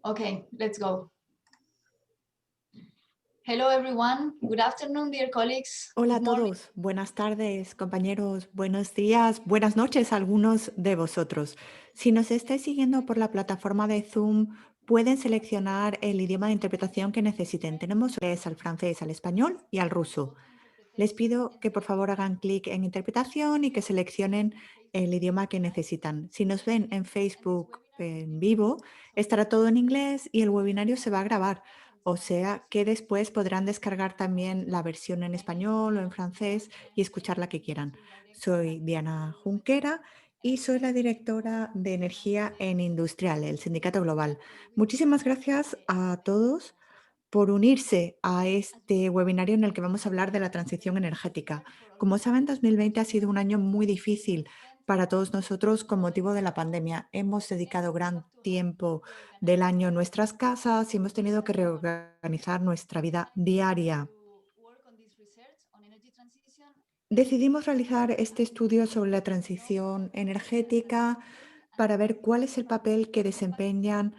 Okay, let's go. Hello, everyone. Good afternoon, dear colleagues. Hola a Good morning. todos, buenas tardes, compañeros, buenos días, buenas noches a algunos de vosotros. Si nos estáis siguiendo por la plataforma de Zoom, pueden seleccionar el idioma de interpretación que necesiten. Tenemos al francés, al español y al ruso. Les pido que por favor hagan clic en interpretación y que seleccionen el idioma que necesitan. Si nos ven en Facebook en vivo, estará todo en inglés y el webinario se va a grabar. O sea que después podrán descargar también la versión en español o en francés y escuchar la que quieran. Soy Diana Junquera y soy la directora de Energía en Industrial, el Sindicato Global. Muchísimas gracias a todos por unirse a este webinario en el que vamos a hablar de la transición energética. Como saben, 2020 ha sido un año muy difícil para todos nosotros con motivo de la pandemia. Hemos dedicado gran tiempo del año en nuestras casas y hemos tenido que reorganizar nuestra vida diaria. Decidimos realizar este estudio sobre la transición energética para ver cuál es el papel que desempeñan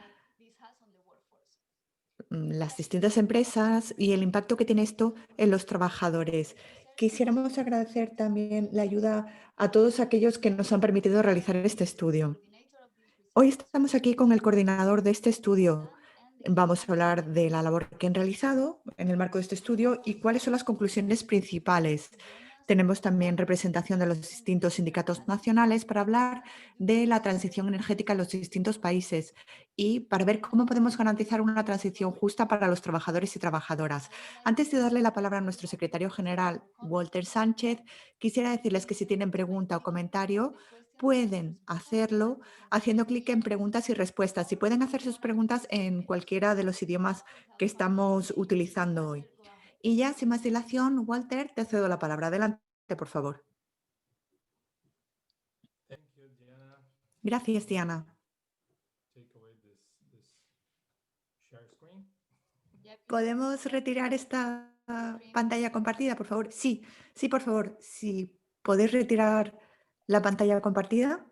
las distintas empresas y el impacto que tiene esto en los trabajadores. Quisiéramos agradecer también la ayuda a todos aquellos que nos han permitido realizar este estudio. Hoy estamos aquí con el coordinador de este estudio. Vamos a hablar de la labor que han realizado en el marco de este estudio y cuáles son las conclusiones principales. Tenemos también representación de los distintos sindicatos nacionales para hablar de la transición energética en los distintos países y para ver cómo podemos garantizar una transición justa para los trabajadores y trabajadoras. Antes de darle la palabra a nuestro secretario general, Walter Sánchez, quisiera decirles que si tienen pregunta o comentario, pueden hacerlo haciendo clic en preguntas y respuestas y pueden hacer sus preguntas en cualquiera de los idiomas que estamos utilizando hoy. Y ya, sin más dilación, Walter, te cedo la palabra. Adelante, por favor. Thank you, Diana. Gracias, Diana. Take away this share screen. ¿Podemos retirar esta pantalla compartida, por favor? Sí, sí, por favor. Si podéis retirar la pantalla compartida,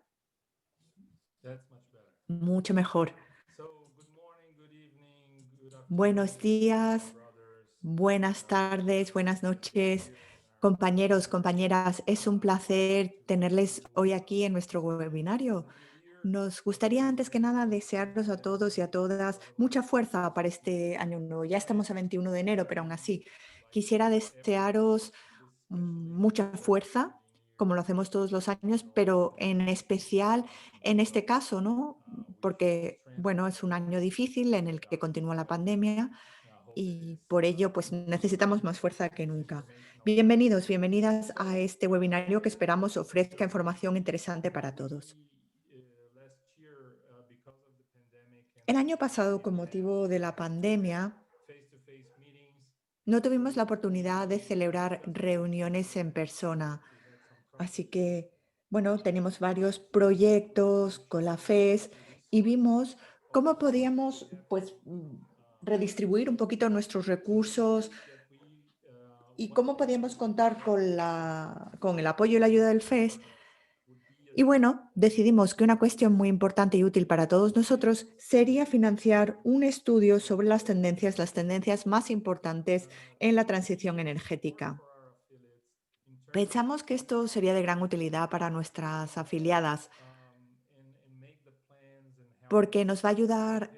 That's much better. mucho mejor. So, good morning, good evening, good Buenos afternoon, días, brothers, buenas tardes, buenas noches, peers, compañeros, compañeras. Es un placer tenerles hoy aquí en nuestro New webinario. Year. Nos gustaría antes que nada desearos a todos y a todas mucha fuerza para este año nuevo. Ya estamos a 21 de enero, pero aún así quisiera desearos mucha fuerza, como lo hacemos todos los años, pero en especial en este caso, ¿no? Porque, bueno, es un año difícil en el que continúa la pandemia y por ello, pues necesitamos más fuerza que nunca. Bienvenidos, bienvenidas a este webinario que esperamos ofrezca información interesante para todos. El año pasado, con motivo de la pandemia, no tuvimos la oportunidad de celebrar reuniones en persona. Así que, bueno, tenemos varios proyectos con la FES y vimos cómo podíamos, pues, redistribuir un poquito nuestros recursos y cómo podíamos contar con el apoyo y la ayuda del FES. Y bueno, decidimos que una cuestión muy importante y útil para todos nosotros sería financiar un estudio sobre las tendencias más importantes en la transición energética. Pensamos que esto sería de gran utilidad para nuestras afiliadas porque nos va a ayudar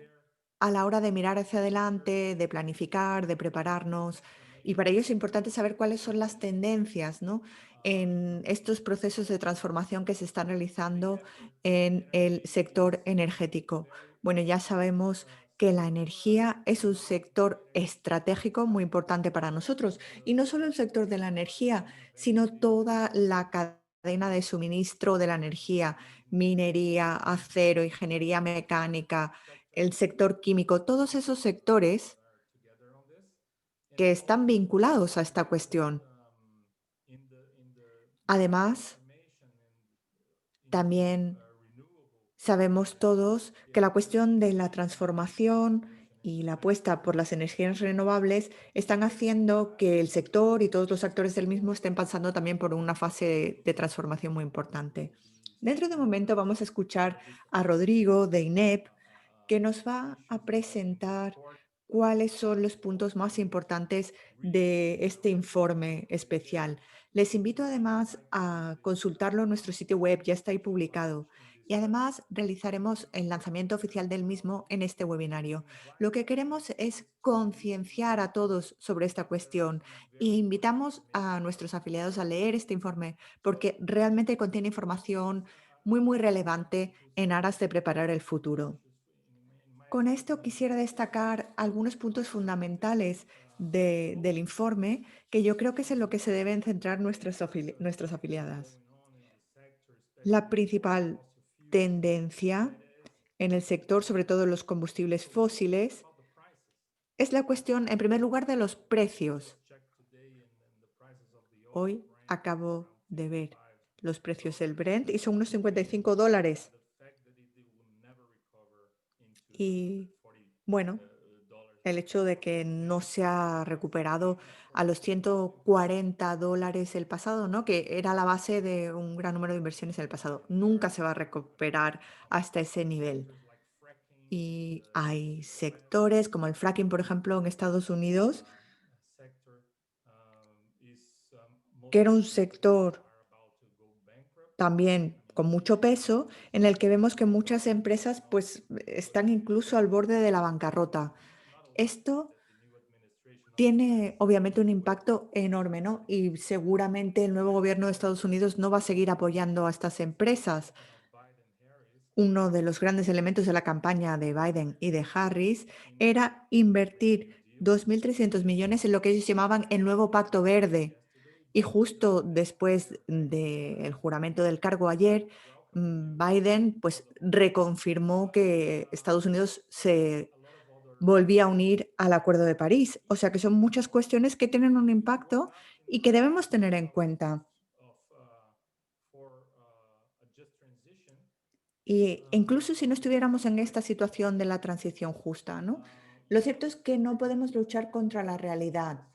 a la hora de mirar hacia adelante, de planificar, de prepararnos. Y para ello es importante saber cuáles son las tendencias, ¿no?, en estos procesos de transformación que se están realizando en el sector energético. Bueno, ya sabemos que la energía es un sector estratégico muy importante para nosotros. Y no solo el sector de la energía, sino toda la cadena de suministro de la energía, minería, acero, ingeniería mecánica, el sector químico, todos esos sectores que están vinculados a esta cuestión. Además, también sabemos todos que la cuestión de la transformación y la apuesta por las energías renovables están haciendo que el sector y todos los actores del mismo estén pasando también por una fase de transformación muy importante. Dentro de un momento vamos a escuchar a Rodrigo de INEP, que nos va a presentar cuáles son los puntos más importantes de este informe especial. Les invito además a consultarlo en nuestro sitio web, ya está ahí publicado. Y además realizaremos el lanzamiento oficial del mismo en este webinario. Lo que queremos es concienciar a todos sobre esta cuestión e invitamos a nuestros afiliados a leer este informe porque realmente contiene información muy relevante en aras de preparar el futuro. Con esto quisiera destacar algunos puntos fundamentales del informe que yo creo que es en lo que se deben centrar nuestras afiliadas. La principal tendencia en el sector, sobre todo en los combustibles fósiles, es la cuestión, en primer lugar, de los precios. Hoy acabo de ver los precios del Brent y son unos $55. Y bueno, el hecho de que no se ha recuperado a los $140 el pasado, ¿no? Que era la base de un gran número de inversiones en el pasado. Nunca se va a recuperar hasta ese nivel. Y hay sectores como el fracking, por ejemplo, en Estados Unidos, que era un sector también con mucho peso, en el que vemos que muchas empresas pues están incluso al borde de la bancarrota. Esto tiene obviamente un impacto enorme, ¿no? Y seguramente el nuevo gobierno de Estados Unidos no va a seguir apoyando a estas empresas. Uno de los grandes elementos de la campaña de Biden y de Harris era invertir 2.300 millones en lo que ellos llamaban el nuevo Pacto Verde. Y justo después del juramento del cargo ayer, Biden pues reconfirmó que Estados Unidos se volvía a unir al Acuerdo de París. O sea que son muchas cuestiones que tienen un impacto y que debemos tener en cuenta. Y incluso si no estuviéramos en esta situación de la transición justa, ¿no? Lo cierto es que no podemos luchar contra la realidad.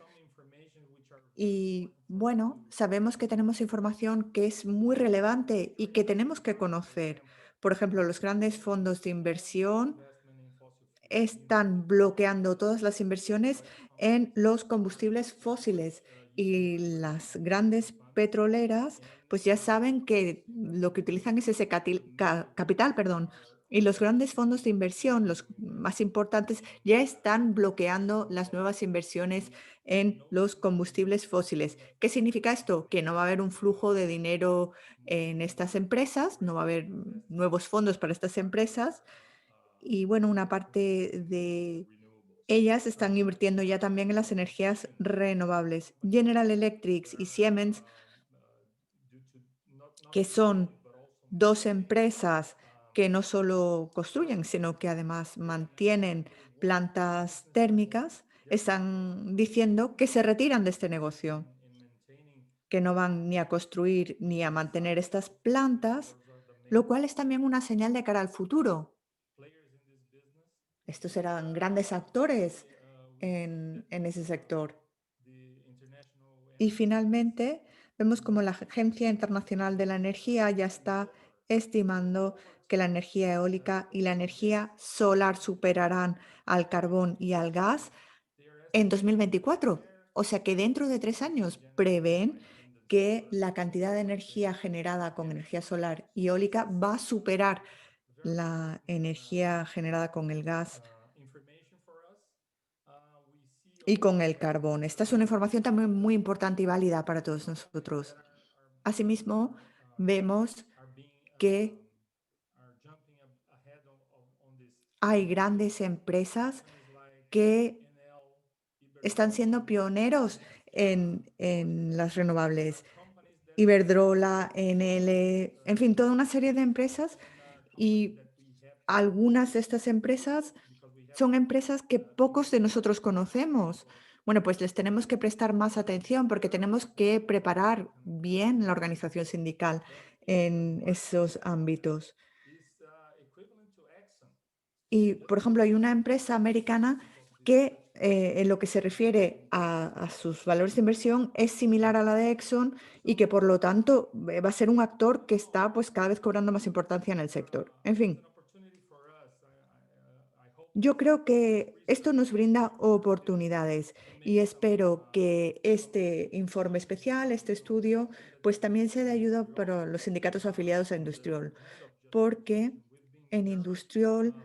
Y bueno, sabemos que tenemos información que es muy relevante y que tenemos que conocer. Por ejemplo, los grandes fondos de inversión están bloqueando todas las inversiones en los combustibles fósiles y las grandes petroleras pues ya saben que lo que utilizan es ese capital, perdón, y los grandes fondos de inversión, los más importantes, ya están bloqueando las nuevas inversiones en los combustibles fósiles. ¿Qué significa esto? Que no va a haber un flujo de dinero en estas empresas, no va a haber nuevos fondos para estas empresas y bueno, una parte de ellas están invirtiendo ya también en las energías renovables. General Electric y Siemens, que son dos empresas que no solo construyen, sino que además mantienen plantas térmicas, están diciendo que se retiran de este negocio, que no van ni a construir ni a mantener estas plantas, lo cual es también una señal de cara al futuro. Estos eran grandes actores en ese sector. Y finalmente, vemos como la Agencia Internacional de la Energía ya está estimando que la energía eólica y la energía solar superarán al carbón y al gas en 2024. O sea que dentro de 3 años prevén que la cantidad de energía generada con energía solar y eólica va a superar la energía generada con el gas y con el carbón. Esta es una información también muy importante y válida para todos nosotros. Asimismo, vemos que hay grandes empresas que están siendo pioneros en las renovables. Iberdrola, Enel, en fin, toda una serie de empresas y algunas de estas empresas son empresas que pocos de nosotros conocemos. Bueno, pues les tenemos que prestar más atención porque tenemos que preparar bien la organización sindical en esos ámbitos. Y, por ejemplo, hay una empresa americana que en lo que se refiere a sus valores de inversión es similar a la de Exxon y que, por lo tanto, va a ser un actor que está pues cada vez cobrando más importancia en el sector. En fin, Yo creo que esto nos brinda oportunidades y espero que este informe especial, este estudio, pues también sea de ayuda para los sindicatos afiliados a Industrial, porque en Industrial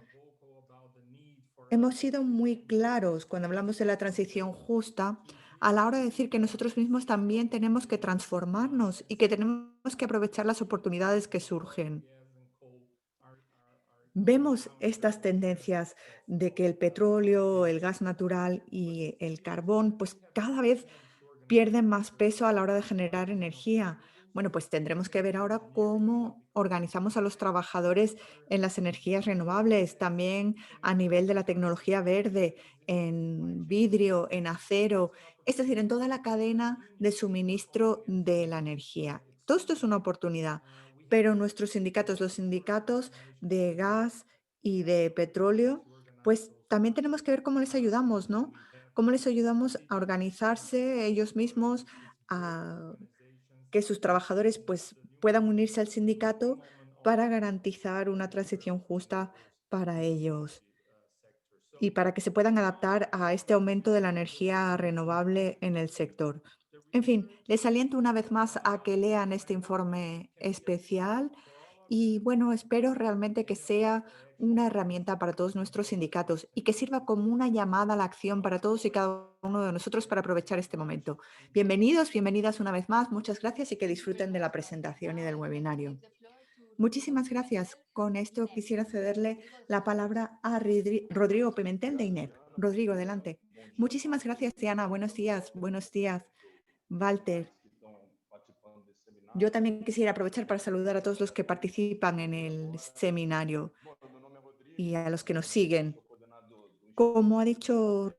hemos sido muy claros cuando hablamos de la transición justa a la hora de decir que nosotros mismos también tenemos que transformarnos y que tenemos que aprovechar las oportunidades que surgen. Vemos estas tendencias de que el petróleo, el gas natural y el carbón, pues cada vez pierden más peso a la hora de generar energía. Bueno, pues tendremos que ver ahora cómo organizamos a los trabajadores en las energías renovables, también a nivel de la tecnología verde, en vidrio, en acero, es decir, en toda la cadena de suministro de la energía. Todo esto es una oportunidad, pero nuestros sindicatos, los sindicatos de gas y de petróleo, pues también tenemos que ver cómo les ayudamos, ¿no? Cómo les ayudamos a organizarse ellos mismos, a que sus trabajadores pues puedan unirse al sindicato para garantizar una transición justa para ellos y para que se puedan adaptar a este aumento de la energía renovable en el sector. En fin, les aliento una vez más a que lean este informe especial y bueno, espero realmente que sea una herramienta para todos nuestros sindicatos y que sirva como una llamada a la acción para todos y cada uno de nosotros para aprovechar este momento. Bienvenidos, bienvenidas una vez más. Muchas gracias y que disfruten de la presentación y del webinario. Muchísimas gracias. Con esto quisiera cederle la palabra a Rodrigo Pimentel de INEP. Rodrigo, adelante. Muchísimas gracias, Diana. Buenos días. Buenos días, Walter. Yo también quisiera aprovechar para saludar a todos los que participan en el seminario y a los que nos siguen. Como ha dicho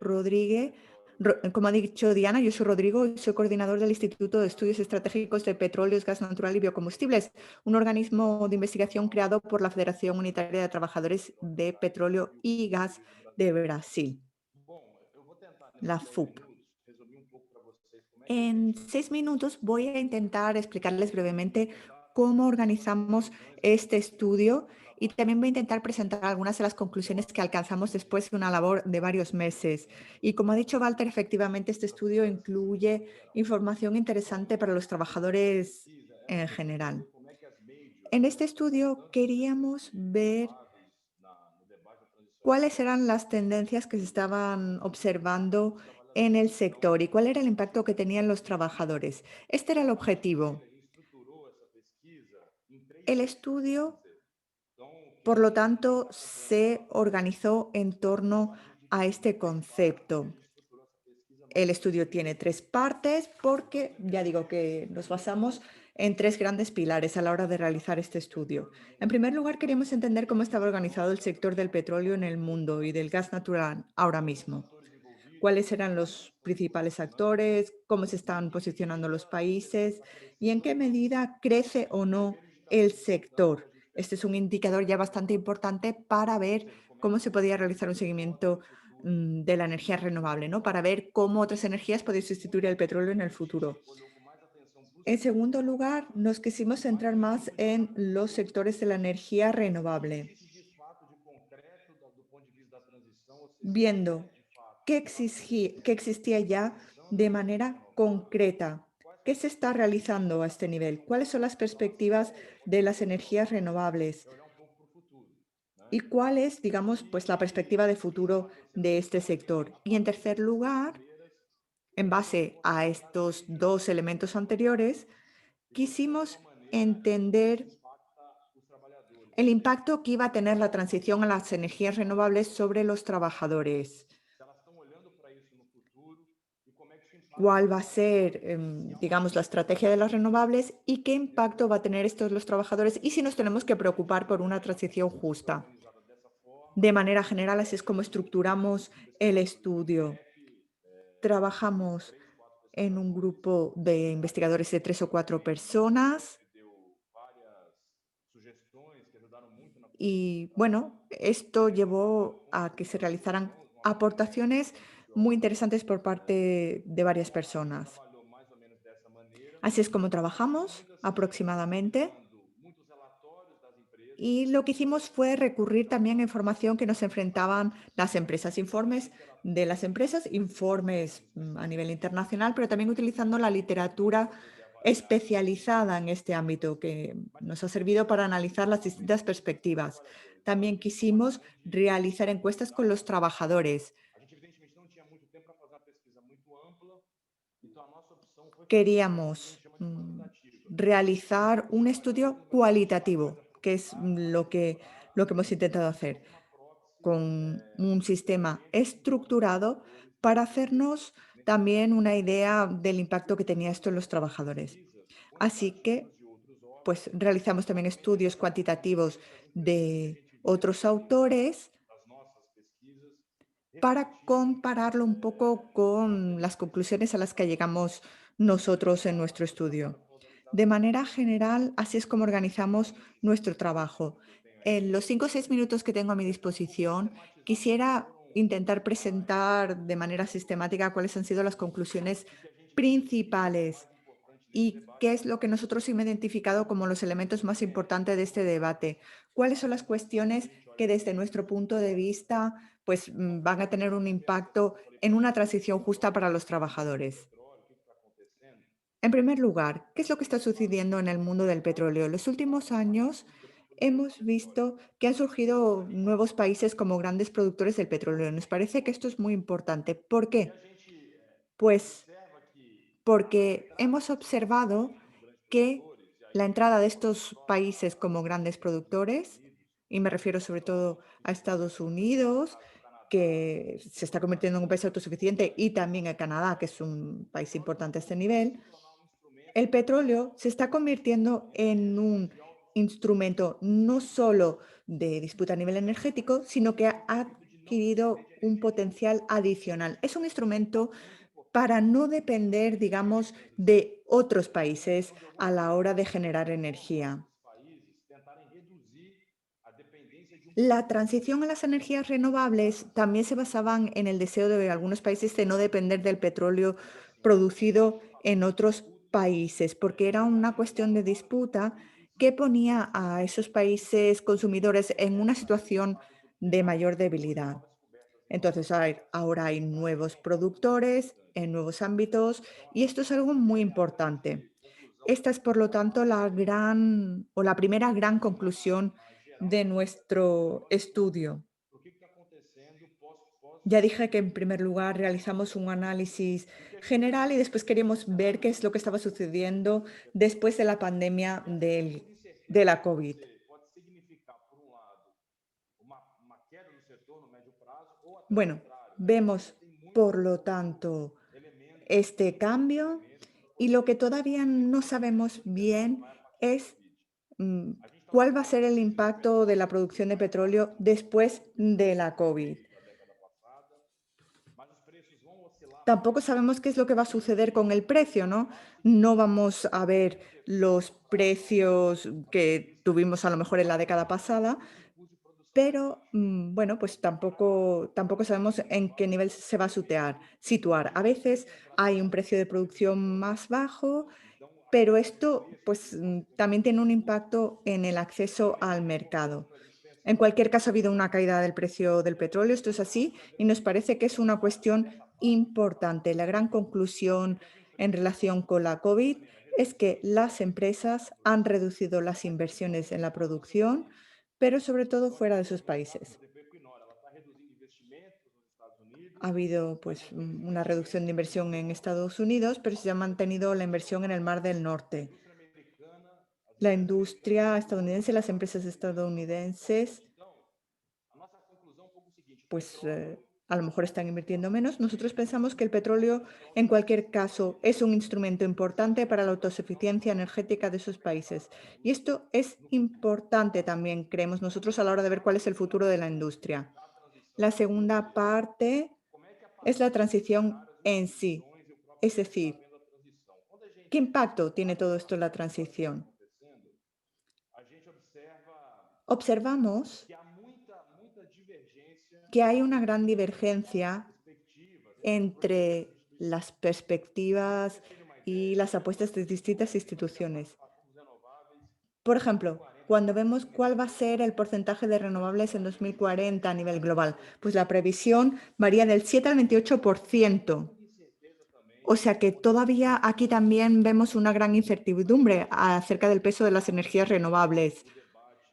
como ha dicho Diana, yo soy Rodrigo y soy coordinador del Instituto de Estudios Estratégicos de Petróleos, Gas Natural y Biocombustibles, un organismo de investigación creado por la Federación Unitaria de Trabajadores de Petróleo y Gas de Brasil, la FUP. En 6 minutos voy a intentar explicarles brevemente cómo organizamos este estudio y también voy a intentar presentar algunas de las conclusiones que alcanzamos después de una labor de varios meses. Y como ha dicho Walter, efectivamente este estudio incluye información interesante para los trabajadores en general. En este estudio queríamos ver cuáles eran las tendencias que se estaban observando en el sector y cuál era el impacto que tenían los trabajadores. Este era el objetivo. El estudio, por lo tanto, se organizó en torno a este concepto. El estudio tiene 3 partes porque ya digo que nos basamos en 3 grandes pilares a la hora de realizar este estudio. En primer lugar, queríamos entender cómo estaba organizado el sector del petróleo en el mundo y del gas natural ahora mismo. Cuáles eran los principales actores, cómo se están posicionando los países y en qué medida crece o no el sector. Este es un indicador ya bastante importante para ver cómo se podía realizar un seguimiento de la energía renovable, ¿no? Para ver cómo otras energías pueden sustituir el petróleo en el futuro. En segundo lugar, nos quisimos centrar más en los sectores de la energía renovable, viendo qué existía ya de manera concreta. ¿Qué se está realizando a este nivel? ¿Cuáles son las perspectivas de las energías renovables? ¿Y cuál es, digamos, pues la perspectiva de futuro de este sector? Y en tercer lugar, en base a estos 2 elementos anteriores, quisimos entender el impacto que iba a tener la transición a las energías renovables sobre los trabajadores. ¿Cuál va a ser, digamos, la estrategia de las renovables y qué impacto va a tener esto en los trabajadores y si nos tenemos que preocupar por una transición justa? De manera general, así es como estructuramos el estudio. Trabajamos en un grupo de investigadores de 3 o 4 personas y, bueno, esto llevó a que se realizaran aportaciones muy interesantes por parte de varias personas. Así es como trabajamos aproximadamente Y lo que hicimos fue recurrir también a información que nos enfrentaban las empresas, informes de las empresas, informes a nivel internacional, pero también utilizando la literatura especializada en este ámbito que nos ha servido para analizar las distintas perspectivas. También quisimos realizar encuestas con los trabajadores. Queríamos realizar un estudio cualitativo, que es lo que hemos intentado hacer, con un sistema estructurado para hacernos también una idea del impacto que tenía esto en los trabajadores. Así que, pues, realizamos también estudios cuantitativos de otros autores para compararlo un poco con las conclusiones a las que llegamos nosotros en nuestro estudio. De manera general, así es como organizamos nuestro trabajo. En los 5 o 6 minutos que tengo a mi disposición, quisiera intentar presentar de manera sistemática cuáles han sido las conclusiones principales y qué es lo que nosotros hemos identificado como los elementos más importantes de este debate. ¿Cuáles son las cuestiones que desde nuestro punto de vista pues, van a tener un impacto en una transición justa para los trabajadores? En primer lugar, ¿qué es lo que está sucediendo en el mundo del petróleo? En los últimos años hemos visto que han surgido nuevos países como grandes productores del petróleo. Nos parece que esto es muy importante. ¿Por qué? Pues porque hemos observado que la entrada de estos países como grandes productores, y me refiero sobre todo a Estados Unidos, que se está convirtiendo en un país autosuficiente, y también a Canadá, que es un país importante a este nivel, el petróleo se está convirtiendo en un instrumento no solo de disputa a nivel energético, sino que ha adquirido un potencial adicional. Es un instrumento para no depender, digamos, de otros países a la hora de generar energía. La transición a las energías renovables también se basaban en el deseo de algunos países de no depender del petróleo producido en otros países, porque era una cuestión de disputa que ponía a esos países consumidores en una situación de mayor debilidad. Entonces, ahora hay nuevos productores en nuevos ámbitos y esto es algo muy importante. Esta es, por lo tanto, la gran o la primera gran conclusión de nuestro estudio. Ya dije que en primer lugar realizamos un análisis general y después queríamos ver qué es lo que estaba sucediendo después de la pandemia de la COVID. Bueno, vemos, por lo tanto, este cambio y lo que todavía no sabemos bien es mm, cuál va a ser el impacto de la producción de petróleo después de la COVID. Tampoco sabemos qué es lo que va a suceder con el precio, ¿no? No vamos a ver los precios que tuvimos a lo mejor en la década pasada, pero bueno, pues tampoco sabemos en qué nivel se va a situar. A veces hay un precio de producción más bajo, pero esto pues también tiene un impacto en el acceso al mercado. En cualquier caso, ha habido una caída del precio del petróleo, esto es así, y nos parece que es una cuestión importante. La gran conclusión en relación con la COVID es que las empresas han reducido las inversiones en la producción, pero sobre todo fuera de sus países. Ha habido pues una reducción de inversión en Estados Unidos, pero se ha mantenido la inversión en el Mar del Norte. La industria estadounidense, las empresas estadounidenses pues a lo mejor están invirtiendo menos. Nosotros pensamos que el petróleo, en cualquier caso, es un instrumento importante para la autosuficiencia energética de esos países. Y esto es importante también, creemos nosotros, a la hora de ver cuál es el futuro de la industria. La segunda parte es la transición en sí. Es decir, ¿qué impacto tiene todo esto en la transición? Observamos que hay una gran divergencia entre las perspectivas y las apuestas de distintas instituciones. Por ejemplo, cuando vemos cuál va a ser el porcentaje de renovables en 2040 a nivel global, pues la previsión varía del 7 al 28%. O sea que todavía aquí también vemos una gran incertidumbre acerca del peso de las energías renovables.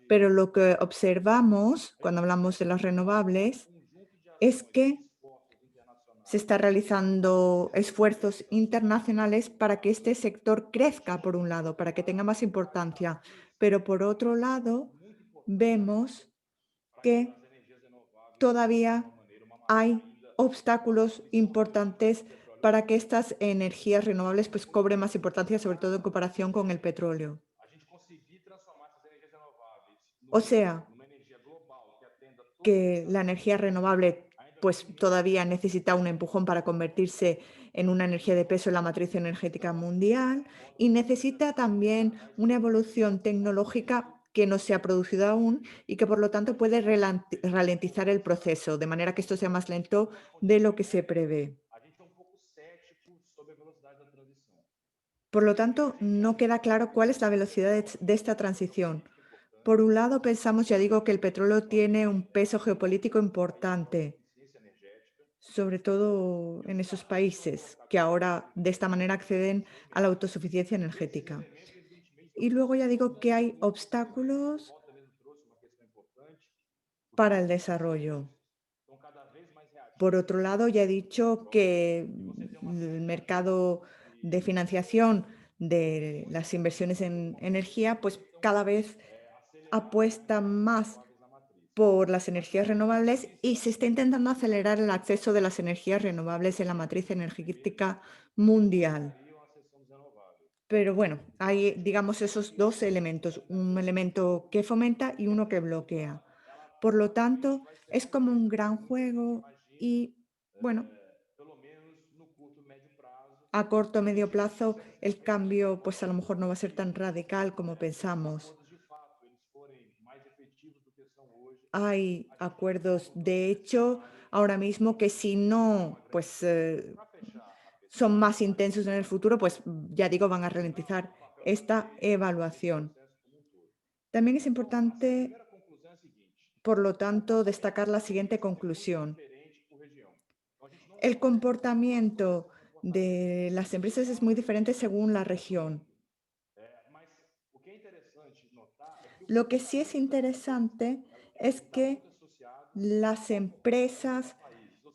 Pero lo que observamos cuando hablamos de las renovables es que se está realizando esfuerzos internacionales para que este sector crezca, por un lado, para que tenga más importancia. Pero por otro lado, vemos que todavía hay obstáculos importantes para que estas energías renovables pues cobren más importancia, sobre todo en comparación con el petróleo. O sea, que la energía renovable pues todavía necesita un empujón para convertirse en una energía de peso en la matriz energética mundial y necesita también una evolución tecnológica que no se ha producido aún y que por lo tanto puede ralentizar el proceso, de manera que esto sea más lento de lo que se prevé. Por lo tanto, no queda claro cuál es la velocidad de esta transición. Por un lado, pensamos, ya digo, que el petróleo tiene un peso geopolítico importante, sobre todo en esos países que ahora de esta manera acceden a la autosuficiencia energética. Y luego ya digo que hay obstáculos para el desarrollo. Por otro lado, ya he dicho que el mercado de financiación de las inversiones en energía, pues cada vez apuesta más por las energías renovables y se está intentando acelerar el acceso de las energías renovables en la matriz energética mundial. Pero bueno, hay, digamos, esos dos elementos, un elemento que fomenta y uno que bloquea. Por lo tanto, es como un gran juego y, bueno, a corto o medio plazo el cambio pues a lo mejor no va a ser tan radical como pensamos. Hay acuerdos, de hecho, ahora mismo que si no, pues son más intensos en el futuro, pues ya digo, van a ralentizar esta evaluación. También es importante, por lo tanto, destacar la siguiente conclusión. El comportamiento de las empresas es muy diferente según la región. Lo que sí es interesante es que las empresas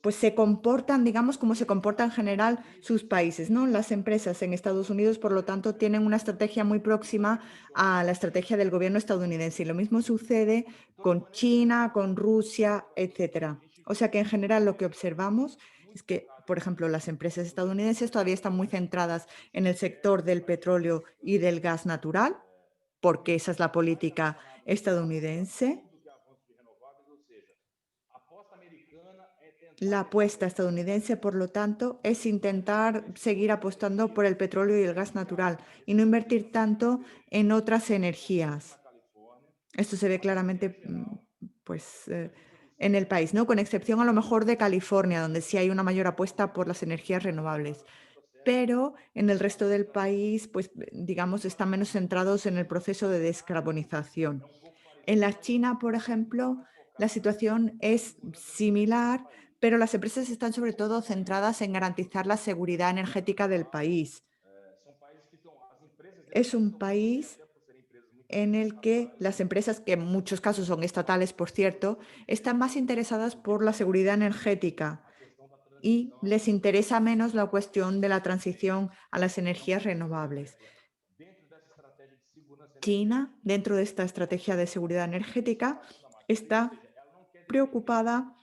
pues se comportan, digamos, como se comportan en general sus países, ¿no? Las empresas en Estados Unidos, por lo tanto, tienen una estrategia muy próxima a la estrategia del gobierno estadounidense. Y lo mismo sucede con China, con Rusia, etcétera. O sea que en general lo que observamos es que, por ejemplo, las empresas estadounidenses todavía están muy centradas en el sector del petróleo y del gas natural, porque esa es la política estadounidense. La apuesta estadounidense, por lo tanto, es intentar seguir apostando por el petróleo y el gas natural y no invertir tanto en otras energías. Esto se ve claramente, pues, en el país, ¿no? Con excepción a lo mejor de California, donde sí hay una mayor apuesta por las energías renovables. Pero en el resto del país, pues, digamos, están menos centrados en el proceso de descarbonización. En la China, por ejemplo, la situación es similar, pero las empresas están sobre todo centradas en garantizar la seguridad energética del país. Es un país en el que las empresas, que en muchos casos son estatales, por cierto, están más interesadas por la seguridad energética y les interesa menos la cuestión de la transición a las energías renovables. China, dentro de esta estrategia de seguridad energética, está preocupada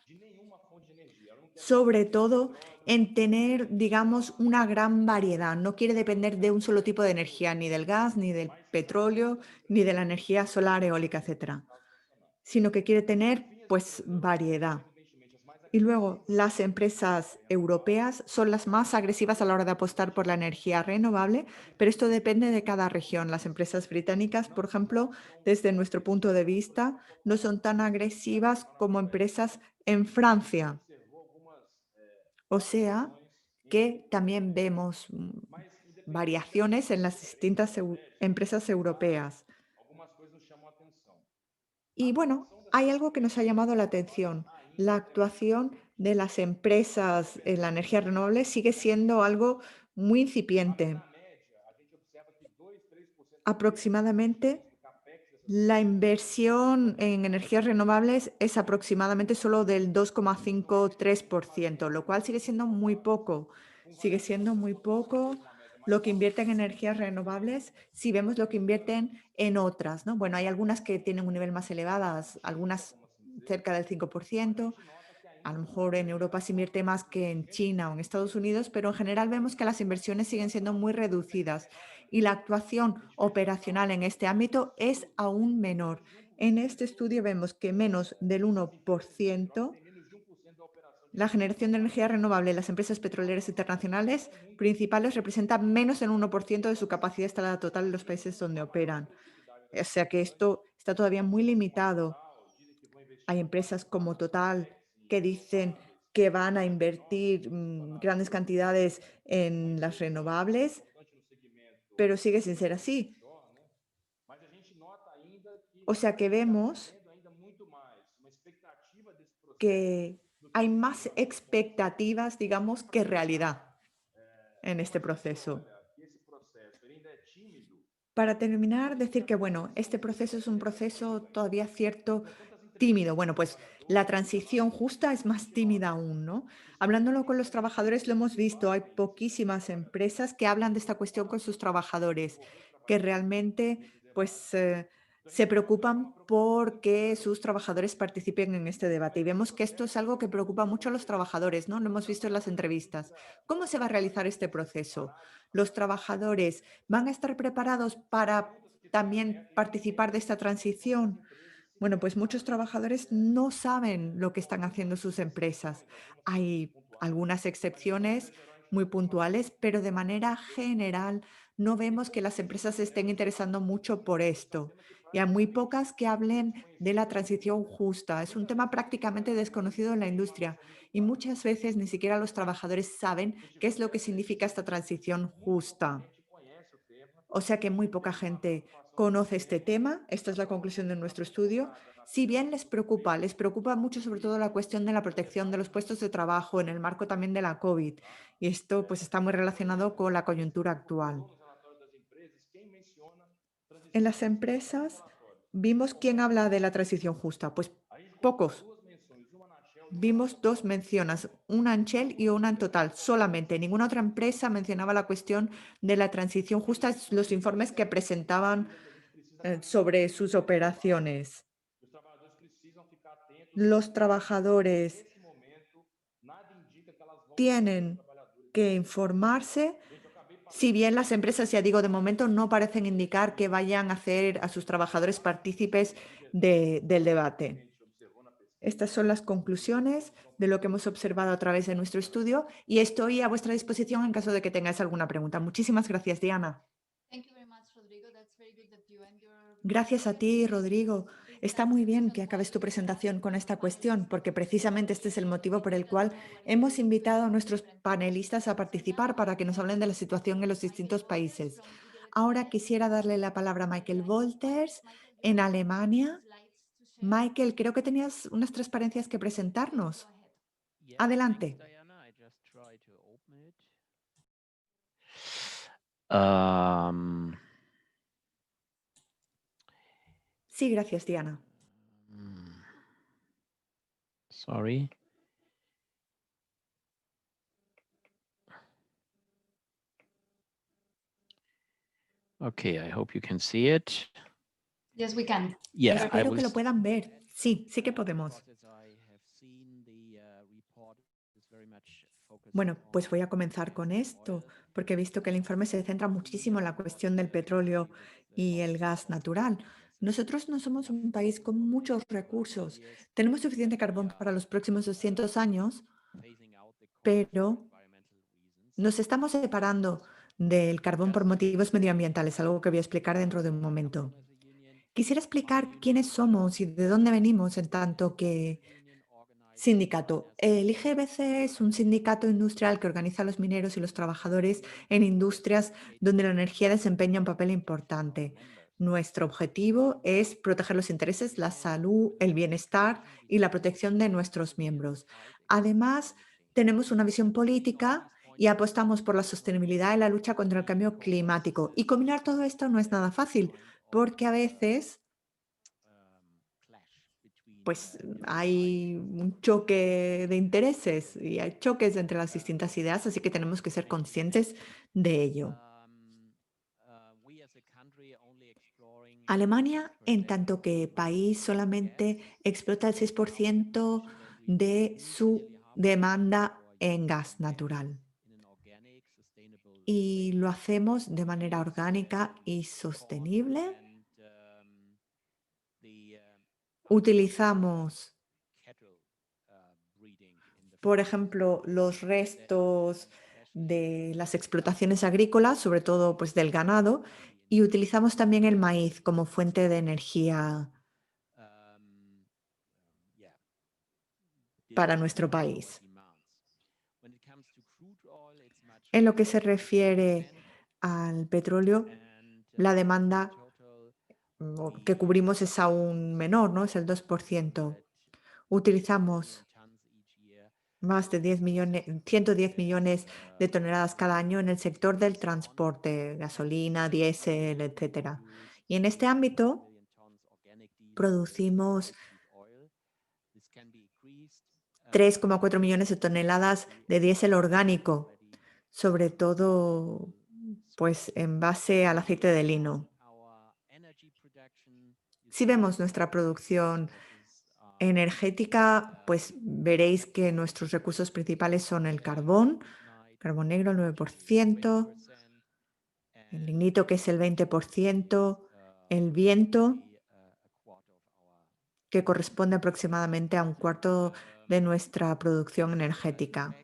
sobre todo en tener, digamos, una gran variedad. No quiere depender de un solo tipo de energía, ni del gas, ni del petróleo, ni de la energía solar, eólica, etcétera, sino que quiere tener, pues, variedad. Y luego, las empresas europeas son las más agresivas a la hora de apostar por la energía renovable, pero esto depende de cada región. Las empresas británicas, por ejemplo, desde nuestro punto de vista, no son tan agresivas como empresas en Francia. O sea, que también vemos variaciones en las distintas empresas europeas. Y bueno, hay algo que nos ha llamado la atención. La actuación de las empresas en la energía renovable sigue siendo algo muy incipiente. Aproximadamente la inversión en energías renovables es aproximadamente solo del 2,53%, lo cual sigue siendo muy poco. Sigue siendo muy poco lo que invierten en energías renovables si vemos lo que invierten en otras, ¿no? Bueno, hay algunas que tienen un nivel más elevado, algunas cerca del 5%. A lo mejor en Europa se invierte más que en China o en Estados Unidos, pero en general vemos que las inversiones siguen siendo muy reducidas y la actuación operacional en este ámbito es aún menor. En este estudio vemos que menos del 1%, la generación de energía renovable en las empresas petroleras internacionales principales representa menos del 1% de su capacidad instalada total en los países donde operan. O sea que esto está todavía muy limitado. Hay empresas como Total que dicen que van a invertir grandes cantidades en las renovables, pero sigue sin ser así. O sea que vemos que hay más expectativas, digamos, que realidad en este proceso. Para terminar, decir que, bueno, este proceso es un proceso todavía cierto tímido. Bueno, pues la transición justa es más tímida aún, ¿no? Hablándolo con los trabajadores lo hemos visto, hay poquísimas empresas que hablan de esta cuestión con sus trabajadores, que realmente, pues, se preocupan por que sus trabajadores participen en este debate. Y vemos que esto es algo que preocupa mucho a los trabajadores, ¿no? Lo hemos visto en las entrevistas. ¿Cómo se va a realizar este proceso? Los trabajadores van a estar preparados para también participar de esta transición. Bueno, pues muchos trabajadores no saben lo que están haciendo sus empresas. Hay algunas excepciones muy puntuales, pero de manera general no vemos que las empresas se estén interesando mucho por esto. Y hay muy pocas que hablen de la transición justa. Es un tema prácticamente desconocido en la industria y muchas veces ni siquiera los trabajadores saben qué es lo que significa esta transición justa. O sea que muy poca gente conoce este tema. Esta es la conclusión de nuestro estudio. Si bien les preocupa mucho sobre todo la cuestión de la protección de los puestos de trabajo en el marco también de la COVID. Y esto pues está muy relacionado con la coyuntura actual. En las empresas vimos quién habla de la transición justa. Pues pocos. Vimos dos menciones, una en Shell y una en Total, solamente. Ninguna otra empresa mencionaba la cuestión de la transición justa, los informes que presentaban sobre sus operaciones. Los trabajadores tienen que informarse, si bien las empresas, ya digo, de momento no parecen indicar que vayan a hacer a sus trabajadores partícipes del debate. Estas son las conclusiones de lo que hemos observado a través de nuestro estudio y estoy a vuestra disposición en caso de que tengáis alguna pregunta. Muchísimas gracias, Diana. Thank you very much, Rodrigo. That's very good that you end your Gracias a ti, Rodrigo. Está muy bien que acabes tu presentation presentación con esta cuestión, porque precisamente este es el motivo por el cual hemos invitado a nuestros panelistas a participar para que nos hablen de la situación en los distintos países. Ahora quisiera darle la palabra a Michael Wolters en Alemania. Michael, creo que tenías unas transparencias que presentarnos. Yes, thanks, Adelante. Diana. I just try to open it. Um, Sí, gracias, Diana. mm, sorry. Okay, I hope you can see it. Yes, we can. Yeah, I Espero will que lo puedan ver. Sí, sí que podemos. because as I have seen the report is very much focused Bueno, pues on voy a comenzar con esto, porque he visto que el informe se centra muchísimo en la cuestión del petróleo y el gas natural. Nosotros no somos un país con muchos recursos. Tenemos suficiente carbón para los próximos 200 años, phasing out the coal for pero environmental reasons. nos estamos separando del carbón por motivos medioambientales, algo que voy a explicar dentro de un momento. As a union, Quisiera explicar quiénes somos y de dónde venimos en tanto que union organized sindicato. El IGBC es un sindicato industrial que organiza a los mineros y los trabajadores en industrias donde la energía desempeña un papel importante. Nuestro objetivo es proteger los intereses, la salud, el bienestar y la protección de nuestros miembros. Además, tenemos una visión política y apostamos por la sostenibilidad y la lucha contra el cambio climático. Y combinar todo esto no es nada fácil, porque a veces pues hay un choque de intereses y hay choques entre las distintas ideas, así que tenemos que ser conscientes de ello. Alemania, en tanto que país, solamente explota el 6% de su demanda en gas natural. Y lo hacemos de manera orgánica y sostenible. Utilizamos, por ejemplo, los restos de las explotaciones agrícolas, sobre todo pues, del ganado, y utilizamos también el maíz como fuente de energía para nuestro país. En lo que se refiere al petróleo, la demanda que cubrimos es aún menor, ¿no? Es el 2%. Utilizamos más de 110 millones de toneladas cada año en el sector del transporte, gasolina, diésel, etcétera. Y en este ámbito producimos 3,4 millones de toneladas de diésel orgánico, sobre todo pues en base al aceite de lino. Si vemos nuestra producción energética, pues veréis que nuestros recursos principales son el carbón negro el 9%, el lignito que es el 20%, el viento que corresponde aproximadamente a un cuarto de nuestra producción energética.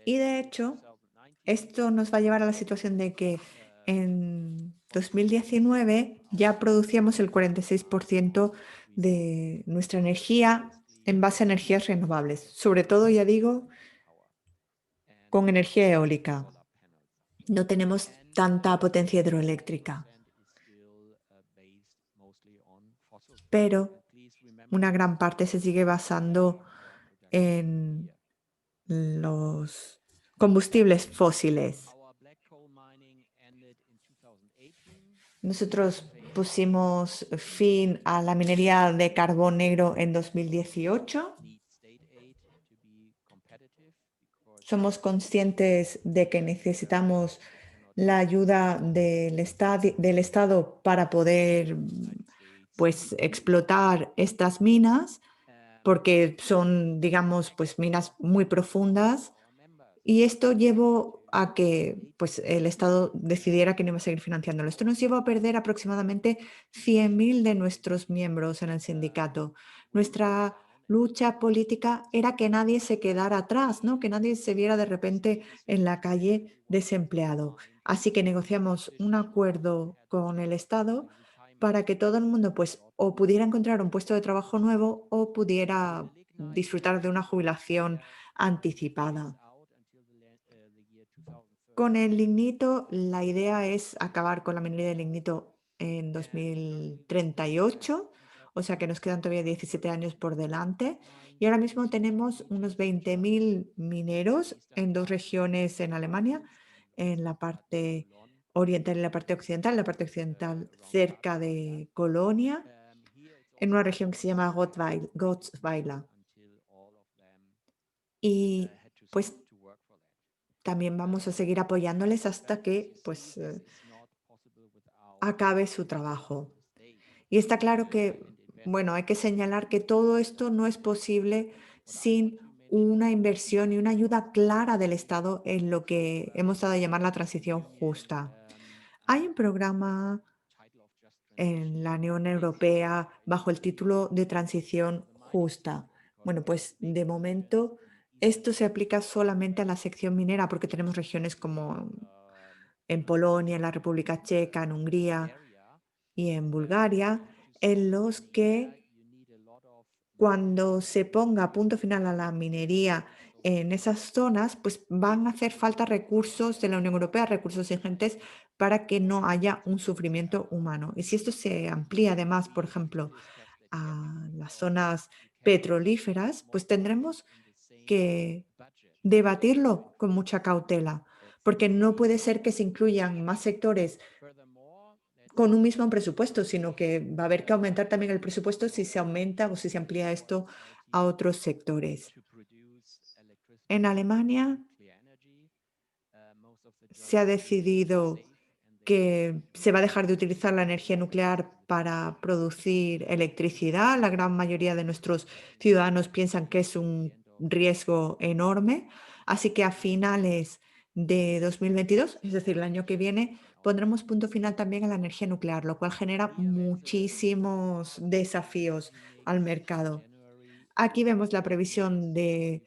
Y de hecho, esto nos va a llevar a la situación de que en 2019 ya producíamos el 46% de nuestra energía en base a energías renovables, sobre todo, ya digo, con energía eólica. No tenemos tanta potencia hidroeléctrica, pero una gran parte se sigue basando en los combustibles fósiles. Nosotros pusimos fin a la minería de carbón negro en 2018. Somos conscientes de que necesitamos la ayuda del Estado para poder pues, explotar estas minas, porque son, digamos, pues, minas muy profundas. Y esto llevó a que pues, el Estado decidiera que no iba a seguir financiándolo. Esto nos llevó a perder aproximadamente 100.000 de nuestros miembros en el sindicato. Nuestra lucha política era que nadie se quedara atrás, ¿no? Que nadie se viera de repente en la calle desempleado. Así que negociamos un acuerdo con el Estado para que todo el mundo pues, o pudiera encontrar un puesto de trabajo nuevo o pudiera disfrutar de una jubilación anticipada. Con el lignito, la idea es acabar con la minería de lignito en 2038, o sea que nos quedan todavía 17 años por delante. Y ahora mismo tenemos unos 20.000 mineros en dos regiones en Alemania, en la parte oriental y la parte occidental. La parte occidental cerca de Colonia, en una región que se llama Gottsweiler. Y pues también vamos a seguir apoyándoles hasta que pues, acabe su trabajo. Y está claro que, bueno, hay que señalar que todo esto no es posible sin una inversión y una ayuda clara del Estado en lo que hemos dado a llamar la transición justa. Hay un programa en la Unión Europea bajo el título de transición justa. Bueno, pues de momento esto se aplica solamente a la sección minera porque tenemos regiones como en Polonia, en la República Checa, en Hungría y en Bulgaria, en los que cuando se ponga punto final a la minería en esas zonas, pues van a hacer falta recursos de la Unión Europea, recursos ingentes, para que no haya un sufrimiento humano. Y si esto se amplía además, por ejemplo, a las zonas petrolíferas, pues tendremos que debatirlo con mucha cautela, porque no puede ser que se incluyan más sectores con un mismo presupuesto, sino que va a haber que aumentar también el presupuesto si se aumenta o si se amplía esto a otros sectores. En Alemania se ha decidido que se va a dejar de utilizar la energía nuclear para producir electricidad. La gran mayoría de nuestros ciudadanos piensan que es un riesgo enorme. Así que a finales de 2022, es decir, el año que viene, pondremos punto final también a la energía nuclear, lo cual genera muchísimos desafíos al mercado. Aquí vemos la previsión de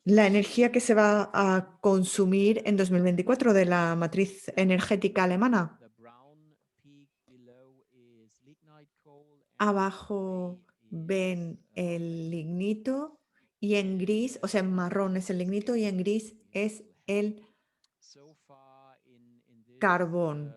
la energía que se va a consumir en 2024 de la matriz energética alemana. Abajo ven el lignito y en gris, o sea, en marrón es el lignito y en gris es el carbón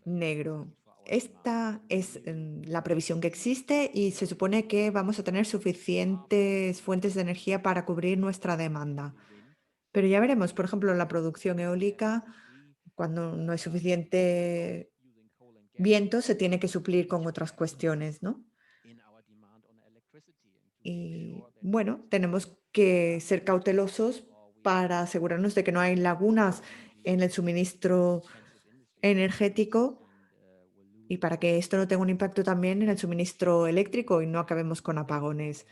negro. Esta es la previsión que existe y se supone que vamos a tener suficientes fuentes de energía para cubrir nuestra demanda. Pero ya veremos, por ejemplo, la producción eólica, cuando no hay suficiente viento, se tiene que suplir con otras cuestiones, ¿no? Y bueno, tenemos que ser cautelosos para asegurarnos de que no hay lagunas en el suministro energético y para que esto no tenga un impacto también en el suministro eléctrico y no acabemos con apagones.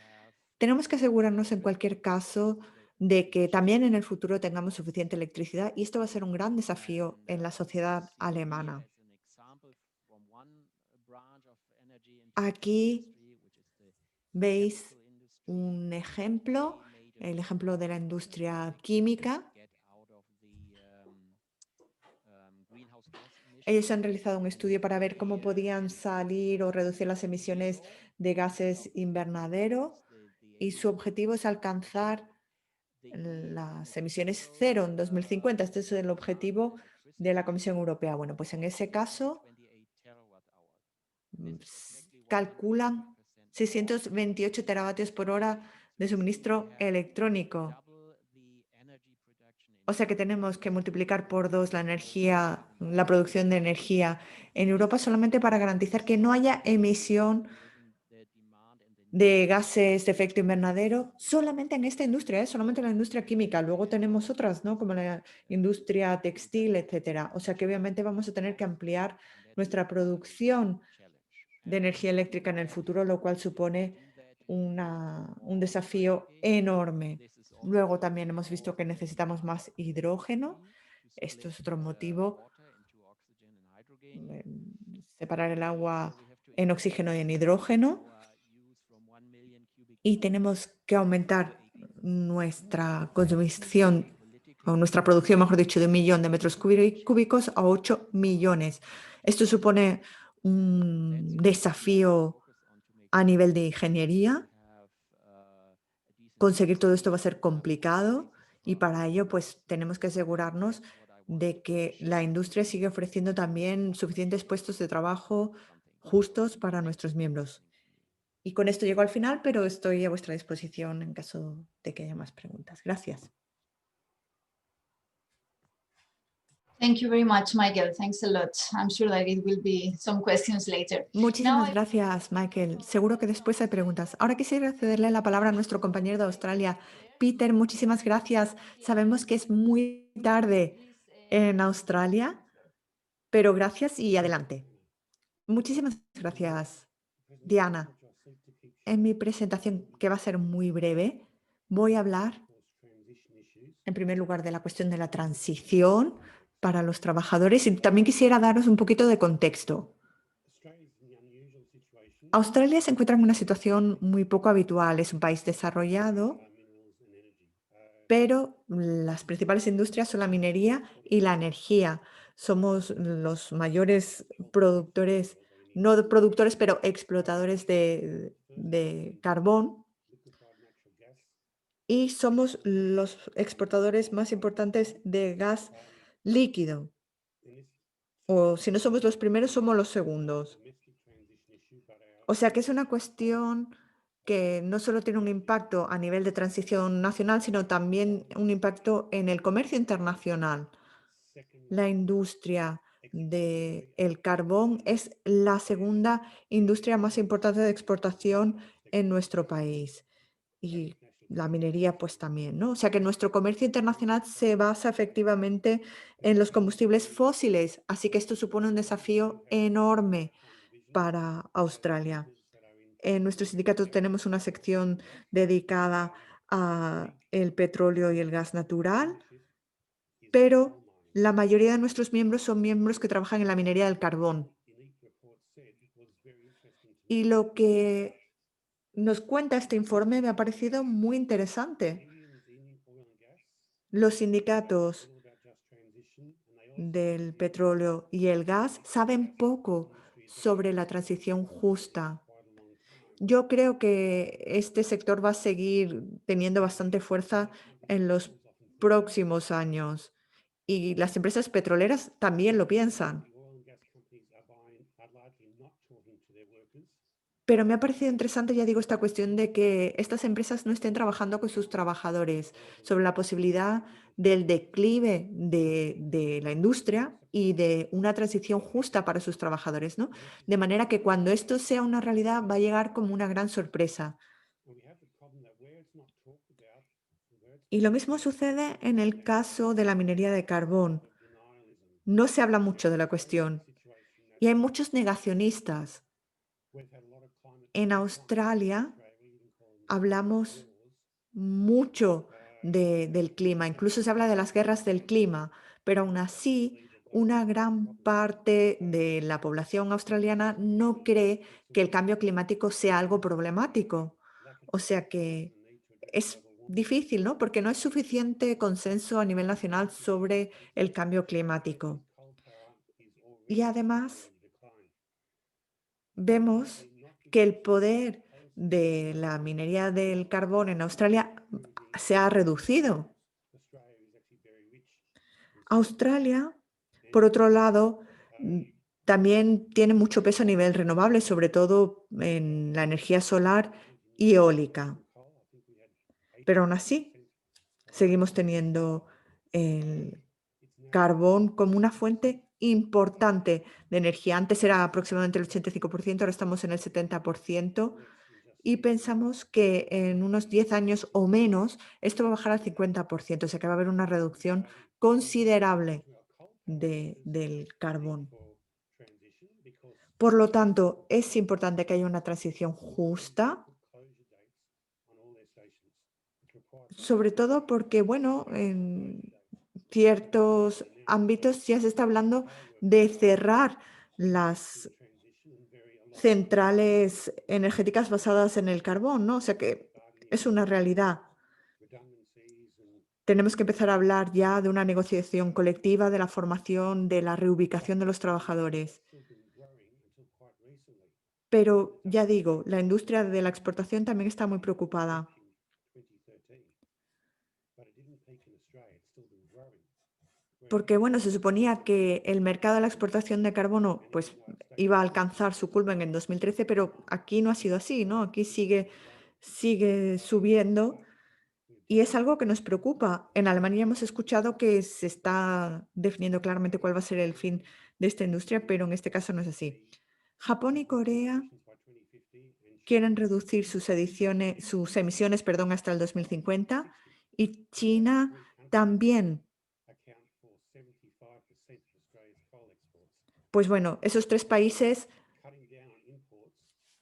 Tenemos que asegurarnos en cualquier caso de que también en el futuro tengamos suficiente electricidad y esto va a ser un gran desafío en la sociedad alemana. Aquí veis un ejemplo, el ejemplo de la industria química. Ellos han realizado un estudio para ver cómo podían salir o reducir las emisiones de gases invernadero y su objetivo es alcanzar las emisiones cero en 2050. Este es el objetivo de la Comisión Europea. Bueno, pues en ese caso calculan 628 teravatios por hora de suministro electrónico. O sea que tenemos que multiplicar por 2 la energía, la producción de energía en Europa solamente para garantizar que no haya emisión de gases de efecto invernadero solamente en esta industria, solamente en la industria química. Luego tenemos otras, ¿no? Como la industria textil, etcétera. O sea que obviamente vamos a tener que ampliar nuestra producción de energía eléctrica en el futuro, lo cual supone un desafío enorme. Luego también hemos visto que necesitamos más hidrógeno. Esto es otro motivo, separar el agua en oxígeno y en hidrógeno. Y tenemos que aumentar nuestra consumición o nuestra producción, mejor dicho, de 1 millón de metros cúbicos a 8 millones. Esto supone un desafío a nivel de ingeniería. Conseguir todo esto va a ser complicado y para ello pues tenemos que asegurarnos de que la industria sigue ofreciendo también suficientes puestos de trabajo justos para nuestros miembros. Y con esto llego al final, pero estoy a vuestra disposición en caso de que haya más preguntas. Gracias. Thank you very much, Michael. Thanks a lot. I'm sure that it will be some questions later. Muchísimas Now I- gracias, Michael. Seguro que después hay preguntas. Ahora quisiera cederle la palabra a nuestro compañero de Australia. Peter, muchísimas gracias. Sabemos que es muy tarde en Australia, pero gracias y adelante. Muchísimas gracias, Diana. En mi presentación, que va a ser muy breve, voy a hablar, en primer lugar, de la cuestión de la transición para los trabajadores y también quisiera daros un poquito de contexto. Australia se encuentra en una situación muy poco habitual. Es un país desarrollado, pero las principales industrias son la minería y la energía. Somos los mayores productores, no productores, pero explotadores de de carbón y somos los exportadores más importantes de gas líquido. O si no somos los primeros, somos los segundos. O sea que es una cuestión que no solo tiene un impacto a nivel de transición nacional, sino también un impacto en el comercio internacional. La industria del carbón es la segunda industria más importante de exportación en nuestro país. Y la minería, pues también, ¿no? O sea que nuestro comercio internacional se basa efectivamente en los combustibles fósiles, así que esto supone un desafío enorme para Australia. En nuestro sindicato tenemos una sección dedicada a el petróleo y el gas natural, pero la mayoría de nuestros miembros son miembros que trabajan en la minería del carbón. Y lo que nos cuenta este informe me ha parecido muy interesante. Los sindicatos del petróleo y el gas saben poco sobre la transición justa. Yo creo que este sector va a seguir teniendo bastante fuerza en los próximos años y las empresas petroleras también lo piensan. Pero me ha parecido interesante, ya digo, esta cuestión de que estas empresas no estén trabajando con sus trabajadores sobre la posibilidad del declive de la industria y de una transición justa para sus trabajadores, ¿no? De manera que cuando esto sea una realidad va a llegar como una gran sorpresa. Y lo mismo sucede en el caso de la minería de carbón. No se habla mucho de la cuestión y hay muchos negacionistas. En Australia hablamos mucho del clima, incluso se habla de las guerras del clima, pero aún así una gran parte de la población australiana no cree que el cambio climático sea algo problemático. O sea que es difícil, ¿no? Porque no hay suficiente consenso a nivel nacional sobre el cambio climático. Y además vemos que el poder de la minería del carbón en Australia se ha reducido. Australia, por otro lado, también tiene mucho peso a nivel renovable, sobre todo en la energía solar y eólica. Pero aún así, seguimos teniendo el carbón como una fuente importante de energía. Antes era aproximadamente el 85%, ahora estamos en el 70%. Y pensamos que en unos 10 años o menos esto va a bajar al 50%, o sea que va a haber una reducción considerable del carbón. Por lo tanto, es importante que haya una transición justa, sobre todo porque, bueno, en ciertos ámbitos ya se está hablando de cerrar las centrales energéticas basadas en el carbón, ¿no? O sea que es una realidad. Tenemos que empezar a hablar ya de una negociación colectiva, de la formación, de la reubicación de los trabajadores. Pero ya digo, la industria de la exportación también está muy preocupada. Porque, bueno, se suponía que el mercado de la exportación de carbono pues, iba a alcanzar su culmen en 2013, pero aquí no ha sido así, ¿no? Aquí sigue subiendo y es algo que nos preocupa. En Alemania hemos escuchado que se está definiendo claramente cuál va a ser el fin de esta industria, pero en este caso no es así. Japón y Corea quieren reducir sus emisiones, perdón, hasta el 2050 y China también. Pues bueno, esos tres países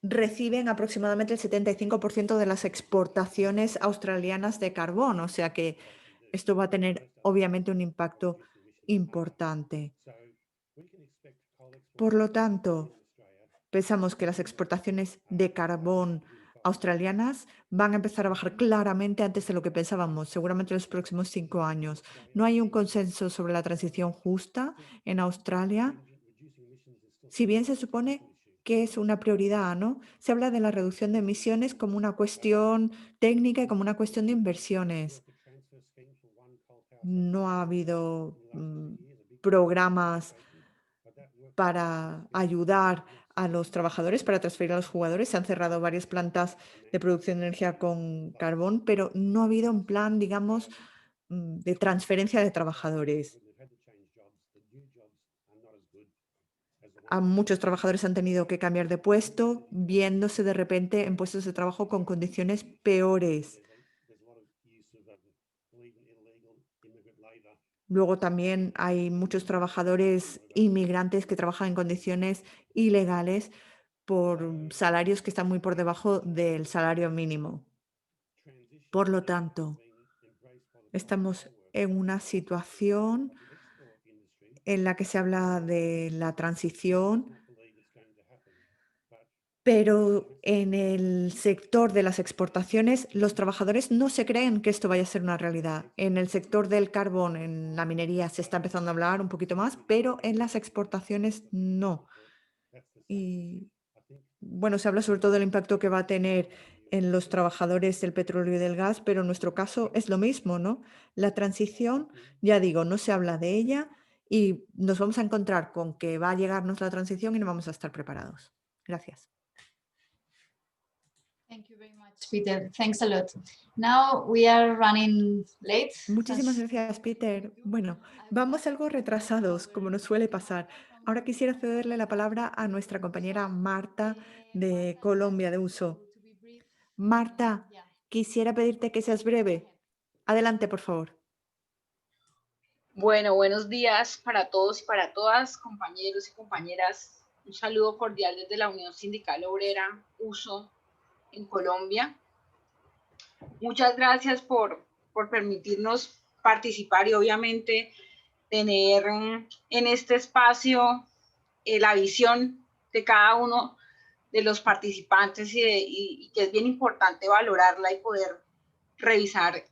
reciben aproximadamente el 75% de las exportaciones australianas de carbón, o sea que esto va a tener obviamente un impacto importante. Por lo tanto, pensamos que las exportaciones de carbón australianas van a empezar a bajar claramente antes de lo que pensábamos, seguramente en los próximos 5 años. No hay un consenso sobre la transición justa en Australia, si bien se supone que es una prioridad, ¿no? Se habla de la reducción de emisiones como una cuestión técnica y como una cuestión de inversiones. No ha habido programas para ayudar a los trabajadores, para transferir a los jugadores. Se han cerrado varias plantas de producción de energía con carbón, pero no ha habido un plan, digamos, de transferencia de trabajadores. Muchos trabajadores han tenido que cambiar de puesto, viéndose de repente en puestos de trabajo con condiciones peores. Luego también hay muchos trabajadores inmigrantes que trabajan en condiciones ilegales por salarios que están muy por debajo del salario mínimo. Por lo tanto, estamos en una situación en la que se habla de la transición, pero en el sector de las exportaciones, los trabajadores no se creen que esto vaya a ser una realidad. En el sector del carbón, en la minería, se está empezando a hablar un poquito más, pero en las exportaciones no. Y bueno, se habla sobre todo del impacto que va a tener en los trabajadores del petróleo y del gas, pero en nuestro caso es lo mismo, ¿no? La transición, ya digo, no se habla de ella y nos vamos a encontrar con que va a llegarnos la transición y no vamos a estar preparados. Gracias. Thank you very much, Peter. Thanks a lot. Now we are running late. Muchísimas gracias, Peter. Bueno, vamos algo retrasados, como nos suele pasar. Ahora quisiera cederle la palabra a nuestra compañera Marta de Colombia de Uso. Marta, quisiera pedirte que seas breve. Adelante, por favor. Bueno, buenos días para todos y para todas, compañeros y compañeras. Un saludo cordial desde la Unión Sindical Obrera Uso en Colombia. Muchas gracias por permitirnos participar y obviamente tener en este espacio la visión de cada uno de los participantes y que es bien importante valorarla y poder revisar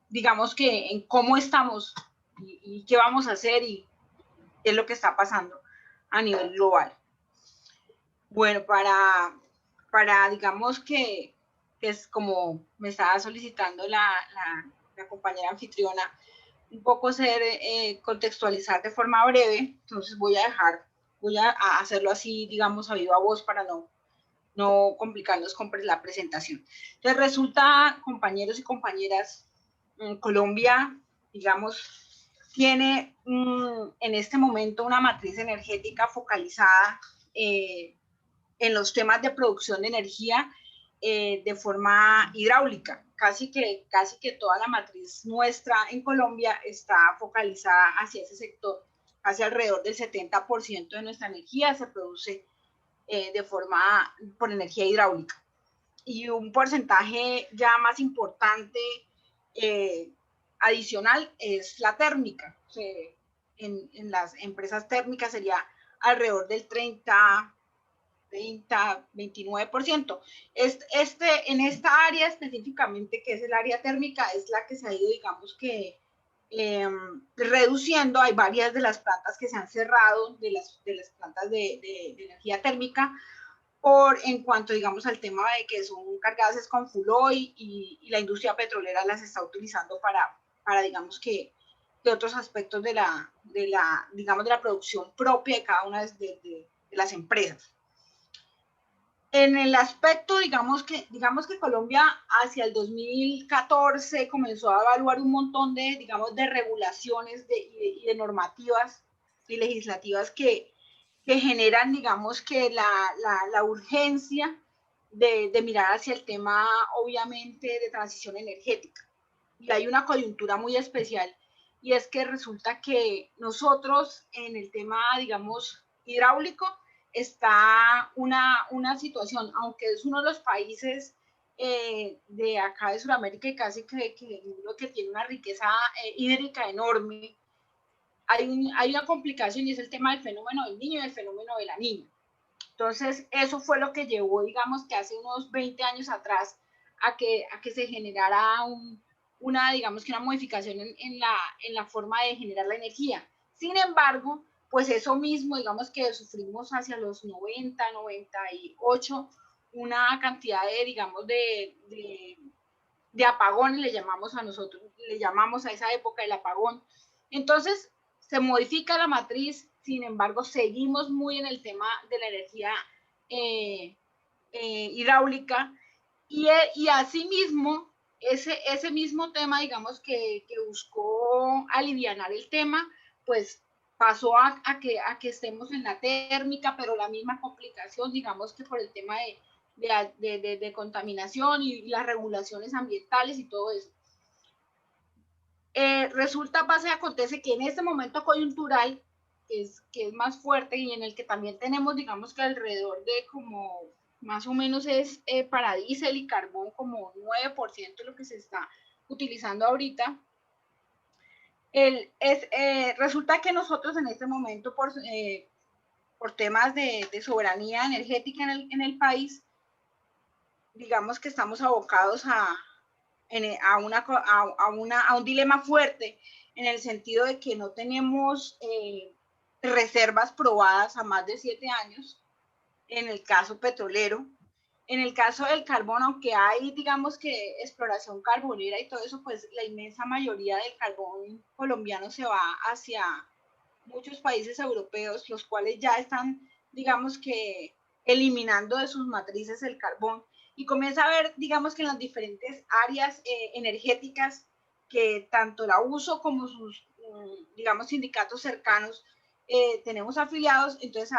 digamos que en cómo estamos y qué vamos a hacer y qué es lo que está pasando a nivel global. Bueno, para digamos que es como me estaba solicitando la compañera anfitriona, un poco contextualizar de forma breve, entonces voy a hacerlo así, digamos, a viva voz para no complicarnos con la presentación. Entonces resulta, compañeros y compañeras, Colombia, digamos, tiene en este momento una matriz energética focalizada en los temas de producción de energía de forma hidráulica. Casi que toda la matriz nuestra en Colombia está focalizada hacia ese sector. Casi alrededor del 70% de nuestra energía se produce por energía hidráulica. Y un porcentaje ya más importante adicional es la térmica. En las empresas térmicas sería alrededor del 29%. En esta área específicamente, que es el área térmica, es la que se ha ido, digamos que, reduciendo. Hay varias de las plantas que se han cerrado, de las plantas de energía térmica, en cuanto, digamos, al tema de que son cargadas con full oil y la industria petrolera las está utilizando para digamos que otros aspectos de la producción propia de cada una de las empresas. En el aspecto, digamos que Colombia hacia el 2014 comenzó a evaluar un montón de regulaciones y de normativas y legislativas que generan, digamos que la urgencia de mirar hacia el tema, obviamente, de transición energética. Y hay una coyuntura muy especial, y es que resulta que nosotros en el tema, digamos, hidráulico, está una situación, aunque es uno de los países de acá de Sudamérica y casi que tiene una riqueza hídrica enorme, hay una complicación, y es el tema del fenómeno del Niño y el fenómeno de la Niña. Entonces, eso fue lo que llevó, digamos, que hace unos 20 años atrás a que se generara una modificación en la forma de generar la energía. Sin embargo, pues eso mismo, digamos que sufrimos hacia los 90, 98, una cantidad de, digamos, de apagones, le llamamos a nosotros, le llamamos a esa época el apagón. Entonces, se modifica la matriz, sin embargo, seguimos muy en el tema de la energía hidráulica, y asimismo, ese mismo tema, digamos, que buscó alivianar el tema, pues pasó a que estemos en la térmica, pero la misma complicación, digamos que por el tema de contaminación y las regulaciones ambientales y todo eso. Resulta, pasa y acontece que en este momento coyuntural, que es más fuerte y en el que también tenemos, digamos que alrededor de como, más o menos es para diésel y carbón como 9% de lo que se está utilizando ahorita. Resulta que nosotros en este momento, por temas de soberanía energética en el país, digamos que estamos abocados a un dilema fuerte, en el sentido de que no tenemos reservas probadas a más de 7 años, en el caso petrolero. En el caso del carbón, aunque hay, digamos que exploración carbonera y todo eso, pues la inmensa mayoría del carbón colombiano se va hacia muchos países europeos, los cuales ya están, digamos que, eliminando de sus matrices el carbón. Y comienza a ver, digamos que en las diferentes áreas energéticas, que tanto la uso como sus, digamos, sindicatos cercanos tenemos afiliados, entonces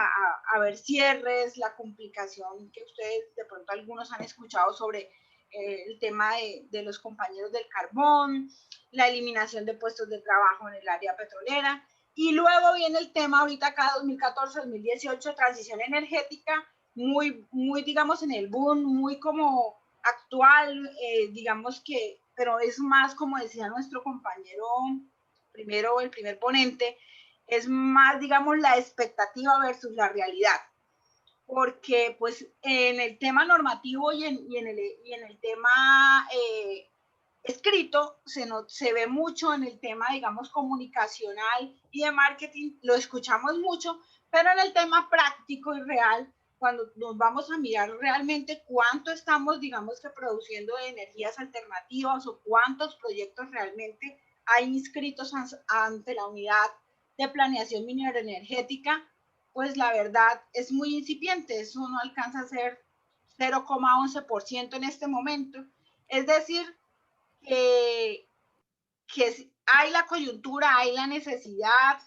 a ver cierres, la complicación que ustedes de pronto algunos han escuchado sobre el tema de los compañeros del carbón, la eliminación de puestos de trabajo en el área petrolera, y luego viene el tema ahorita acá 2014-2018, transición energética, muy, digamos, en el boom, muy como actual, digamos que, pero es más, como decía nuestro compañero primero, el primer ponente, es más, digamos, la expectativa versus la realidad, porque pues en el tema normativo y en el tema escrito se ve mucho, en el tema, digamos, comunicacional y de marketing, lo escuchamos mucho, pero en el tema práctico y real, cuando nos vamos a mirar realmente cuánto estamos, digamos, que produciendo de energías alternativas o cuántos proyectos realmente hay inscritos ante la unidad de planeación mineroenergética, pues la verdad es muy incipiente, eso no alcanza a ser 0,11% en este momento. Es decir, que hay la coyuntura, hay la necesidad,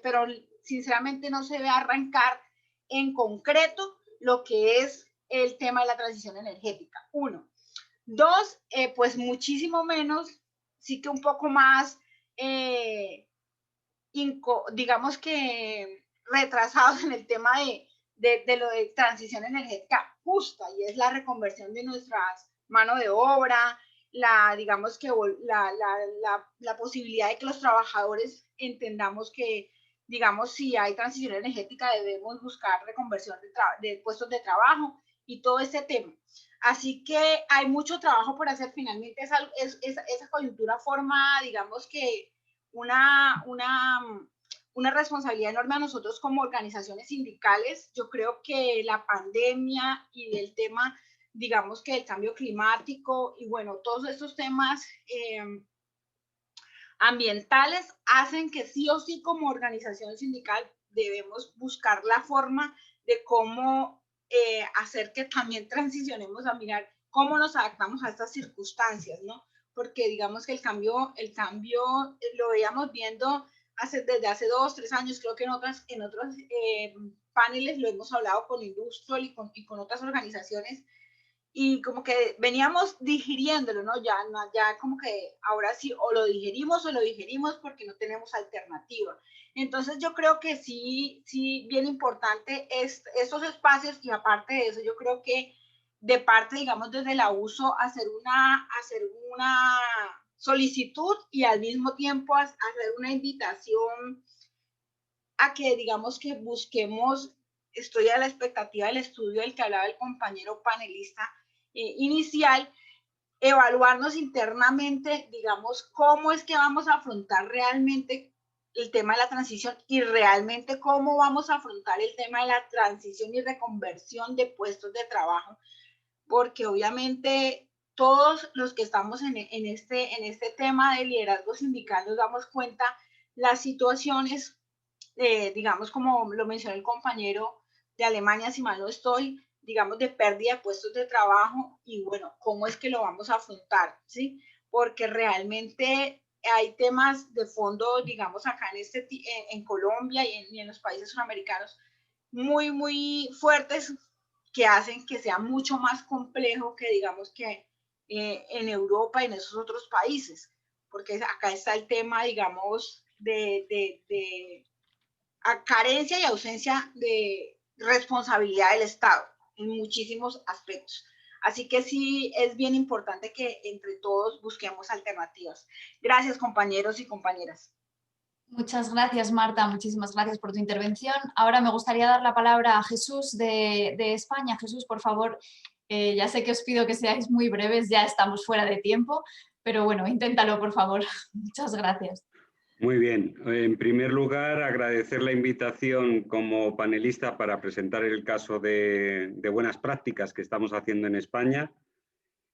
pero sinceramente no se ve arrancar en concreto lo que es el tema de la transición energética. 1. 2, pues muchísimo menos, sí que un poco más, digamos que retrasados en el tema de lo de transición energética justa, y es la reconversión de nuestras mano de obra, digamos que la posibilidad de que los trabajadores entendamos que, digamos, si hay transición energética debemos buscar reconversión de puestos de trabajo y todo ese tema. Así que hay mucho trabajo por hacer. Finalmente esa coyuntura forma, digamos que una responsabilidad enorme a nosotros como organizaciones sindicales. Yo creo que la pandemia y el tema, digamos que el cambio climático y bueno, todos estos temas ambientales hacen que sí o sí como organización sindical debemos buscar la forma de cómo hacer que también transicionemos a mirar cómo nos adaptamos a estas circunstancias, ¿no? Porque digamos que el cambio lo veíamos viendo desde hace 2, 3 años, creo que en otros paneles lo hemos hablado con Industrial y con otras organizaciones, y como que veníamos digiriéndolo, ¿no? Ya como que ahora sí o lo digerimos porque no tenemos alternativa. Entonces yo creo que sí, bien importante estos espacios, y aparte de eso yo creo que de parte, digamos, desde la uso, hacer una solicitud y al mismo tiempo hacer una invitación a que, digamos, que busquemos, estoy a la expectativa del estudio del que hablaba el compañero panelista inicial, evaluarnos internamente, digamos, cómo es que vamos a afrontar realmente el tema de la transición y realmente cómo vamos a afrontar el tema de la transición y reconversión de puestos de trabajo, porque obviamente todos los que estamos en este tema de liderazgo sindical nos damos cuenta las situaciones, digamos, como lo mencionó el compañero de Alemania, si mal no estoy, digamos, de pérdida de puestos de trabajo y bueno, ¿cómo es que lo vamos a afrontar? ¿Sí? Porque realmente hay temas de fondo, digamos, acá en Colombia y en los países sudamericanos muy, muy fuertes que hacen que sea mucho más complejo que, digamos, que en Europa y en esos otros países. Porque acá está el tema, digamos, de carencia y ausencia de responsabilidad del Estado en muchísimos aspectos. Así que sí es bien importante que entre todos busquemos alternativas. Gracias, compañeros y compañeras. Muchas gracias, Marta. Muchísimas gracias por tu intervención. Ahora me gustaría dar la palabra a Jesús de España. Jesús, por favor, ya sé que os pido que seáis muy breves, ya estamos fuera de tiempo, pero bueno, inténtalo, por favor. Muchas gracias. Muy bien. En primer lugar, agradecer la invitación como panelista para presentar el caso de buenas prácticas que estamos haciendo en España.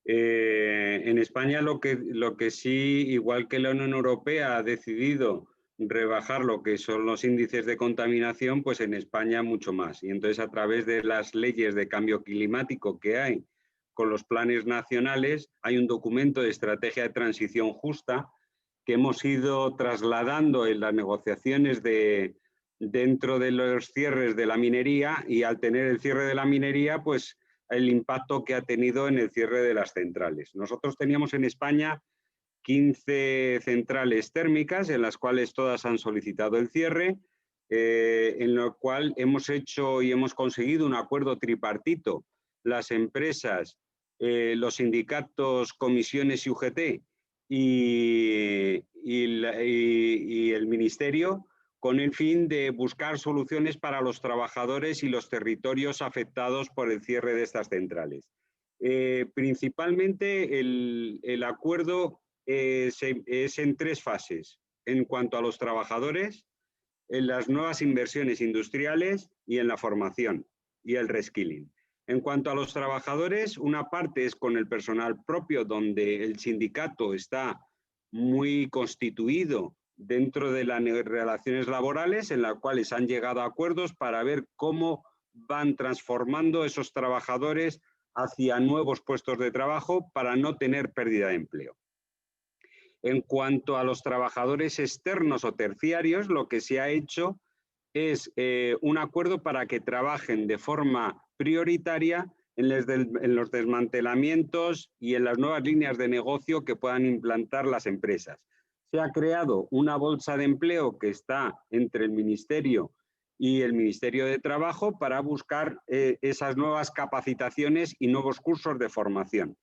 En España lo que sí, igual que la Unión Europea ha decidido rebajar lo que son los índices de contaminación, pues en España mucho más. Y entonces a través de las leyes de cambio climático que hay con los planes nacionales, hay un documento de estrategia de transición justa que hemos ido trasladando en las negociaciones dentro de los cierres de la minería, y al tener el cierre de la minería, pues el impacto que ha tenido en el cierre de las centrales. Nosotros teníamos en España 15 centrales térmicas, en las cuales todas han solicitado el cierre, en lo cual hemos hecho y hemos conseguido un acuerdo tripartito, las empresas, los sindicatos, comisiones y UGT, y el Ministerio, con el fin de buscar soluciones para los trabajadores y los territorios afectados por el cierre de estas centrales. Principalmente el acuerdo es en 3 fases, en cuanto a los trabajadores, en las nuevas inversiones industriales y en la formación y el reskilling. En cuanto a los trabajadores, una parte es con el personal propio, donde el sindicato está muy constituido dentro de las relaciones laborales, en las cuales han llegado a acuerdos para ver cómo van transformando esos trabajadores hacia nuevos puestos de trabajo para no tener pérdida de empleo. En cuanto a los trabajadores externos o terciarios, lo que se ha hecho es un acuerdo para que trabajen de forma prioritaria en los desmantelamientos y en las nuevas líneas de negocio que puedan implantar las empresas. Se ha creado una bolsa de empleo que está entre el Ministerio y el Ministerio de Trabajo para buscar esas nuevas capacitaciones y nuevos cursos de formación.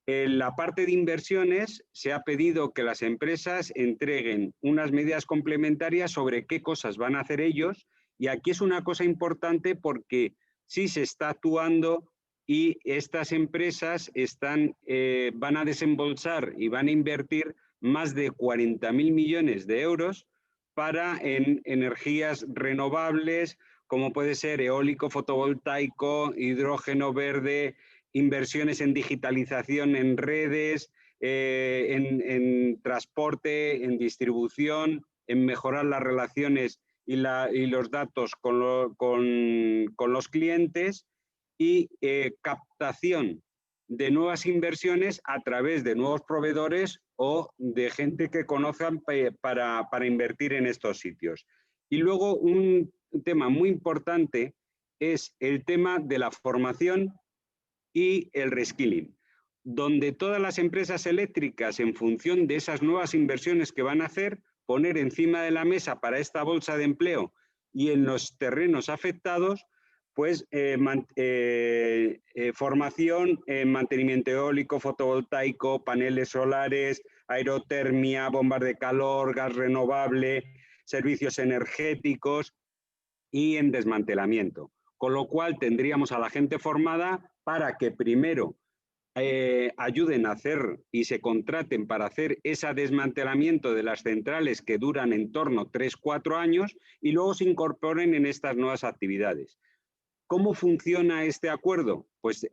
En la parte de inversiones se ha pedido que las empresas entreguen unas medidas complementarias sobre qué cosas van a hacer ellos, y aquí es una cosa importante porque sí se está actuando y estas empresas van a desembolsar y van a invertir más de 40.000 millones de euros en energías renovables, como puede ser eólico, fotovoltaico, hidrógeno verde, inversiones en digitalización en redes, en transporte, en distribución, en mejorar las relaciones y los datos con los clientes, y captación de nuevas inversiones a través de nuevos proveedores o de gente que conozcan para invertir en estos sitios. Y luego un tema muy importante es el tema de la formación y el reskilling, donde todas las empresas eléctricas, en función de esas nuevas inversiones que van a hacer, poner encima de la mesa para esta bolsa de empleo y en los terrenos afectados, pues formación en mantenimiento eólico, fotovoltaico, paneles solares, aerotermia, bombas de calor, gas renovable, servicios energéticos y en desmantelamiento. Con lo cual tendríamos a la gente formada para que primero ayuden a hacer y se contraten para hacer ese desmantelamiento de las centrales que duran en torno a 3-4 años y luego se incorporen en estas nuevas actividades. ¿Cómo funciona este acuerdo? Pues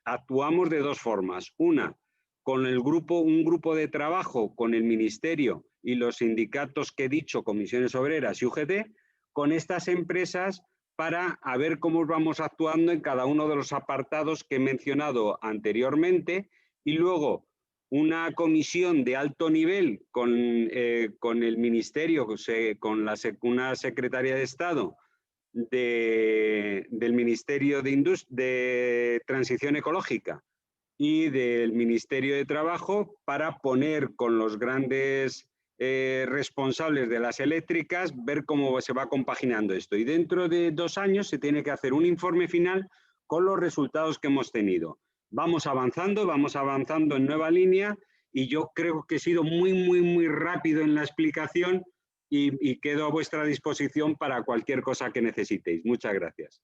actuamos de dos formas. Una, con un grupo de trabajo con el Ministerio y los sindicatos que he dicho, comisiones obreras y UGT, con estas empresas para ver cómo vamos actuando en cada uno de los apartados que he mencionado anteriormente y luego una comisión de alto nivel con el Ministerio, con una Secretaría de Estado del Ministerio de Transición Ecológica y del Ministerio de Trabajo para poner con los grandes responsables de las eléctricas, ver cómo se va compaginando esto. Y dentro de 2 años se tiene que hacer un informe final con los resultados que hemos tenido. Vamos avanzando en nueva línea y yo creo que he sido muy rápido en la explicación y quedo a vuestra disposición para cualquier cosa que necesitéis. Muchas gracias.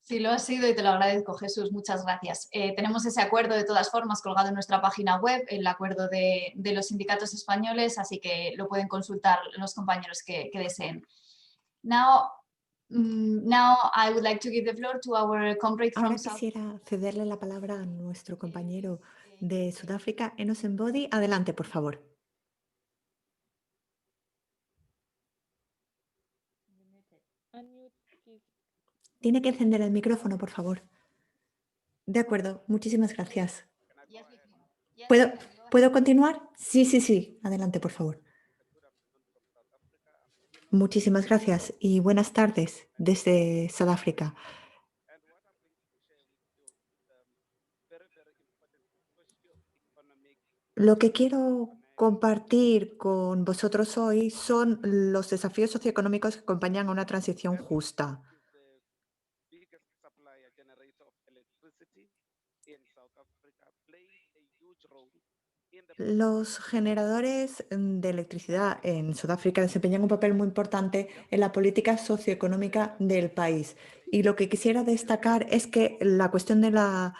Sí, lo has sido y te lo agradezco, Jesús. Muchas gracias. Tenemos ese acuerdo de todas formas colgado en nuestra página web, el acuerdo de los sindicatos españoles, así que lo pueden consultar los compañeros que deseen. Now I would like to give the floor to our comrade from Ahora South. quisiera cederle la palabra a nuestro compañero de Sudáfrica, Enos Mbodi. Adelante, por favor. Tiene que encender el micrófono, por favor. De acuerdo, muchísimas gracias. Yes, we can. Yes, ¿Puedo, we can. Go ahead. ¿puedo continuar? Sí. Adelante, por favor. Muchísimas gracias y buenas tardes desde Sudáfrica. Lo que quiero compartir con vosotros hoy son los desafíos socioeconómicos que acompañan a una transición justa. Los generadores de electricidad en Sudáfrica desempeñan un papel muy importante en la política socioeconómica del país. Y lo que quisiera destacar es que la cuestión de la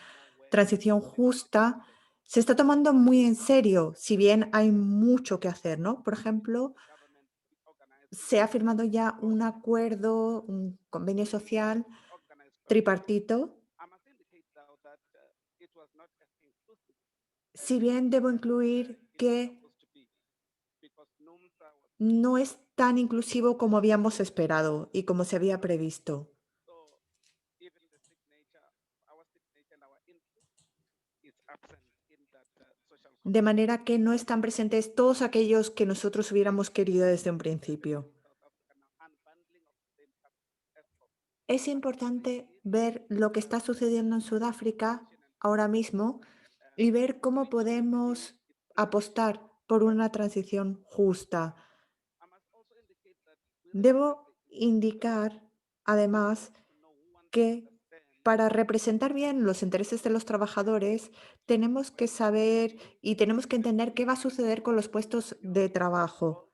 transición justa se está tomando muy en serio, si bien hay mucho que hacer, ¿no? Por ejemplo, se ha firmado ya un acuerdo, un convenio social tripartito. Si bien debo incluir que no es tan inclusivo como habíamos esperado y como se había previsto. De manera que no están presentes todos aquellos que nosotros hubiéramos querido desde un principio. Es importante ver lo que está sucediendo en Sudáfrica ahora mismo y ver cómo podemos apostar por una transición justa. Debo indicar, además, que para representar bien los intereses de los trabajadores, tenemos que saber y tenemos que entender qué va a suceder con los puestos de trabajo.